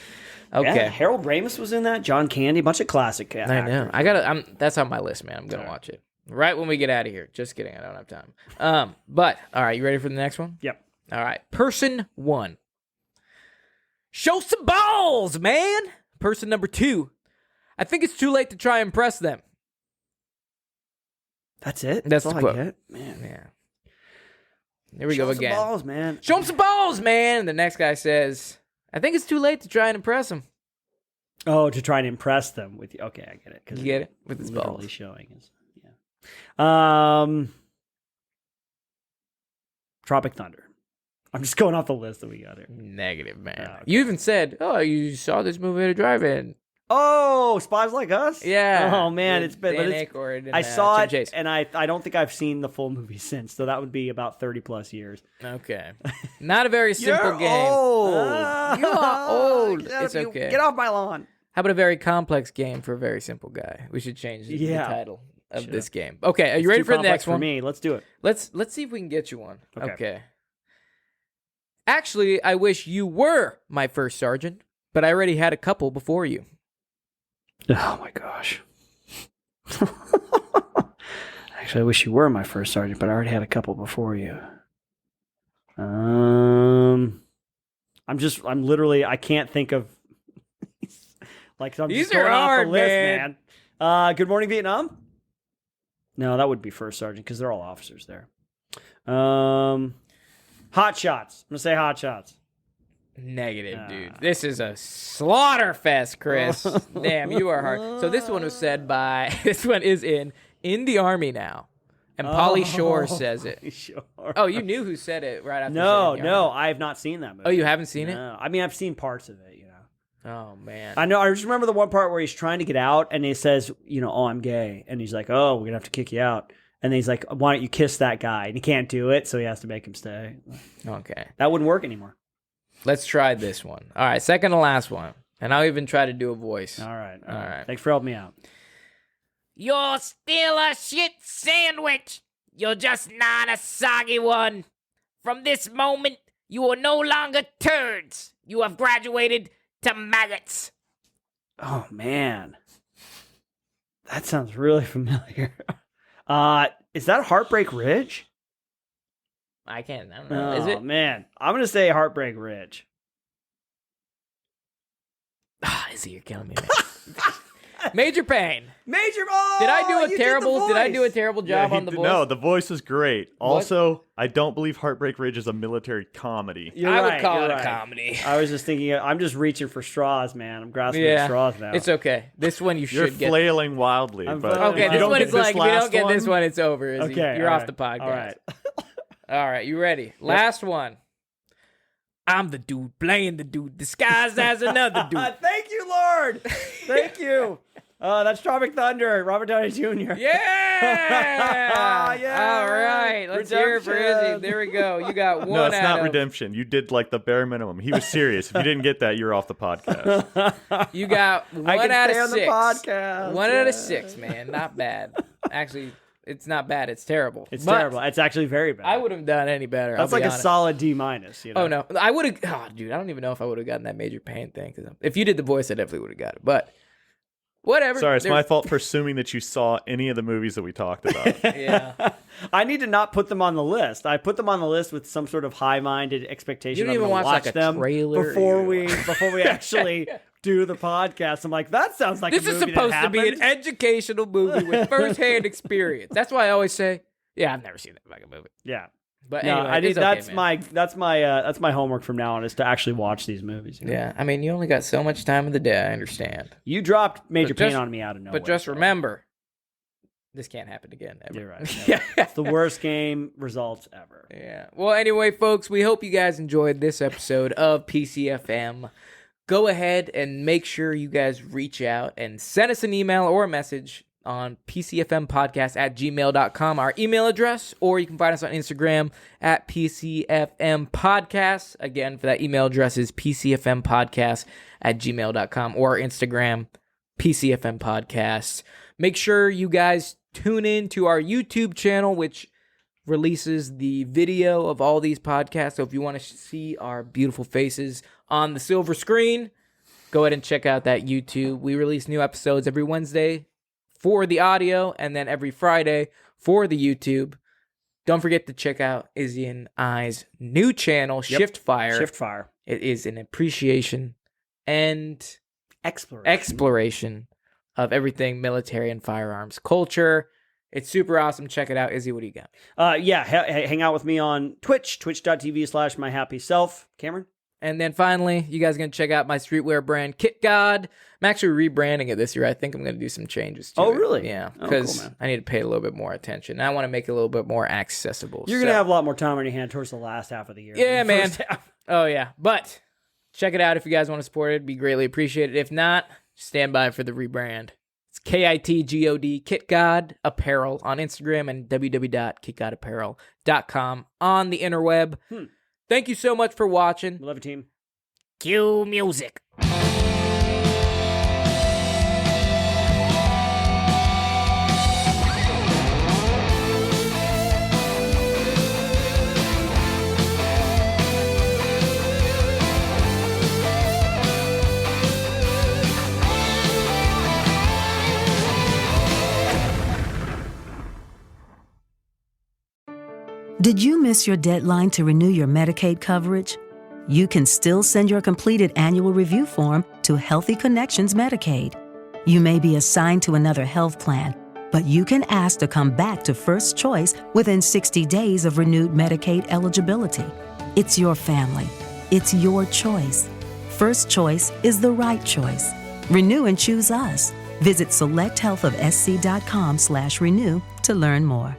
S5: Okay.
S6: Yeah, Harold Ramis was in that. John Candy, a bunch of classic actors.
S5: I know. That's on my list, man. I'm gonna watch it right when we get out of here. Just kidding. I don't have time. But all right, you ready for the next one?
S6: Yep.
S5: All right. Person 1. Show some balls, man. Person number 2. I think it's too late to try and impress them.
S6: That's it.
S5: That's
S6: all
S5: the
S6: I
S5: quote.
S6: get? Man.
S5: Yeah. Here we
S6: Show
S5: go
S6: some
S5: again.
S6: balls, man.
S5: Show him some balls, man. And the next guy says, I think it's too late to try and impress him.
S6: Oh, to try and impress them with you. Okay, I get it.
S5: You get it? With his
S6: literally
S5: balls.
S6: showing his. Yeah. Tropic Thunder. I'm just going off the list that we got here.
S5: Negative, man.
S6: Oh, okay.
S5: You even said, oh, you saw this movie at a drive-in.
S6: Oh, Spies Like Us?
S5: Yeah.
S6: Oh man,
S5: With
S6: it's been.
S5: Dan
S6: But it's,
S5: Aykroyd and,
S6: I saw
S5: Chevy
S6: it,
S5: Chase.
S6: and I don't think I've seen the full movie since. So that would be about 30+ years.
S5: Okay. Not a very simple
S6: You're
S5: game.
S6: old.
S5: You are old.
S6: Get
S5: It's
S6: off- you-
S5: okay.
S6: Get off my lawn.
S5: How about a very complex game for a very simple guy? We should change the
S6: Yeah.
S5: title of
S6: Should.
S5: this game. Okay, are you
S6: It's
S5: ready
S6: too
S5: for the
S6: complex
S5: next one?
S6: For me, let's do it.
S5: Let's see if we can get you one.
S6: Okay.
S5: Okay. Actually, I wish you were my first sergeant, but I already had a couple before you.
S6: Oh my gosh. Actually, I wish you were my first sergeant, but I already had a couple before you. I'm literally, I can't think of. Like, I'm
S5: These
S6: just going
S5: are
S6: off
S5: hard,
S6: the list, man. Good Morning Vietnam? No, that would be first sergeant because they're all officers there. Hot Shots. I'm going to say Hot Shots.
S5: Negative, dude. This is a slaughter fest, Chris. Damn, you are hard. So this one was said by, this one is in the Army now. And Pauly Shore says it.
S6: Sure.
S5: Oh, you knew who said it right after
S6: No,
S5: saying the Army.
S6: I have not seen that movie.
S5: Oh, you haven't seen it?
S6: No. I mean, I've seen parts of it, you know.
S5: Oh, man.
S6: I know. I just remember the one part where he's trying to get out and he says, you know, oh, I'm gay. And he's like, oh, we're going to have to kick you out. And then he's like, why don't you kiss that guy? And he can't do it, so he has to make him stay.
S5: Okay.
S6: That wouldn't work anymore.
S5: Let's try this one. All right, second to last one. And I'll even try to do a voice.
S6: All right.
S5: All right.
S6: Thanks for helping me out.
S8: You're still a shit sandwich. You're just not a soggy one. From this moment, you are no longer turds. You have graduated to maggots.
S6: Oh, man. That sounds really familiar. Is that Heartbreak Ridge?
S5: I don't know.
S6: Oh,
S5: Is it?
S6: man. I'm going to say Heartbreak Ridge.
S5: Izzy, you're killing me, man. Major Pain.
S6: Major. Oh,
S5: Did I do a
S6: you
S5: terrible?
S6: the
S5: Did I do a
S6: voice.
S5: terrible job on the voice?
S7: No, the voice was great. Also, I don't believe Heartbreak Ridge is a military comedy.
S6: You're
S5: I
S6: right,
S5: would call
S6: you're
S5: it a
S6: right.
S5: comedy.
S6: I was just thinking, I'm just reaching for straws, man. I'm grasping at straws now.
S5: It's okay. This one you
S7: You're
S5: should get.
S7: flailing wildly.
S6: I'm
S7: but
S6: flailing
S5: Okay,
S7: if you
S5: this
S7: don't
S5: one
S7: get
S5: is like, if you don't
S7: last
S5: get this one, it's over, Izzy.
S6: Okay,
S5: You're
S6: all
S5: off
S6: right,
S5: the podcast.
S6: All right.
S5: All right, you ready? Last one. I'm the dude playing the dude disguised as another dude.
S6: Thank you, Lord. Thank you. That's Tropic Thunder, Robert Downey Jr.
S5: Yeah!
S6: Yeah!
S5: All right, let's hear it for Izzy.
S6: Redemption.
S5: There we go. You got one
S7: No, it's
S5: out
S7: not
S5: of,
S7: redemption. You did like the bare minimum. He was serious. If you didn't get that, you're off the podcast.
S5: You got
S6: I
S5: one
S6: can
S5: out
S6: stay
S5: of
S6: on the
S5: 6.
S6: podcast.
S5: One out of 6, man. Not bad. Actually, it's not bad. It's terrible.
S6: It's
S5: But
S6: terrible. It's actually very bad.
S5: I would have done any better.
S6: That's
S5: I'll
S6: like
S5: be
S6: a
S5: honest.
S6: solid D minus. You know?
S5: Oh no, I would have. Oh, dude, I don't even know if I would have gotten that Major Pain thing. Cause if you did the voice, I definitely would have got it. But whatever.
S7: Sorry, it's my fault for assuming that you saw any of the movies that we talked about.
S5: Yeah.
S6: I need to not put them on the list. I put them on the list with some sort of high-minded expectation.
S5: You didn't
S6: I'm
S5: even
S6: gonna
S5: watch, like, a
S6: them
S5: trailer
S6: before
S5: or-
S6: we actually do the podcast. I'm like, that sounds like
S5: This
S6: a
S5: is
S6: movie
S5: supposed
S6: that
S5: to be an
S6: happened.
S5: educational movie with first-hand experience. That's why I always say, "Yeah, I've never seen that fucking movie."
S6: Yeah.
S5: But
S6: No,
S5: anyway,
S6: I did.
S5: it's okay,
S6: That's
S5: man.
S6: that's my homework from now on is to actually watch these movies. You know?
S5: Yeah, I mean, you only got so much time of the day. I understand.
S6: You dropped Major
S5: But
S6: Pain
S5: just-
S6: on me out of nowhere.
S5: But just
S6: so.
S5: remember, this can't happen again. Ever.
S6: You're right.
S5: Yeah.
S6: It's the worst game results ever.
S5: Yeah. Well, anyway, folks, we hope you guys enjoyed this episode of PCFM. Go ahead and make sure you guys reach out and send us an email or a message on pcfmpodcast@gmail.com, our email address, or you can find us on Instagram at PCFMPodcast. Again, for that email address is pcfmpodcast@gmail.com or Instagram, PCFMPodcast. Make sure you guys tune in to our YouTube channel, which releases the video of all these podcasts. So if you want to see our beautiful faces on the silver screen, go ahead and check out that YouTube. We release new episodes every Wednesday for the audio and then every Friday for the YouTube. Don't forget to check out Izzy and I's new channel, Shift Fire.
S6: Shift Fire.
S5: It is an appreciation and
S6: Exploration.
S5: of everything military and firearms culture. It's super awesome. Check it out. Izzy, what do you got?
S6: Hang out with me on Twitch, twitch.tv/myhappyself. Cameron?
S5: And then finally, you guys are going to check out my streetwear brand, Kit God. I'm actually rebranding it this year. I think I'm going to do some changes to it.
S6: Oh, really?
S5: Yeah,
S6: Oh,
S5: because
S6: cool, man.
S5: I need to pay a little bit more attention. And I want to make it a little bit more accessible.
S6: You're going to have a lot more time on your hand towards the last half of the year.
S5: Yeah,
S6: than the
S5: man.
S6: first half.
S5: Oh, yeah. But check it out if you guys want to support it. It'd be greatly appreciated. If not, stand by for the rebrand. It's KITGOD, Kit God Apparel on Instagram and www.kitgodapparel.com on the interweb. Thank you so much for watching.
S6: We love you, team.
S8: Cue music.
S1: Did you miss your deadline to renew your Medicaid coverage? You can still send your completed annual review form to Healthy Connections Medicaid. You may be assigned to another health plan, but you can ask to come back to First Choice within 60 days of renewed Medicaid eligibility. It's your family. It's your choice. First Choice is the right choice. Renew and choose us. Visit selecthealthofsc.com/renew to learn more.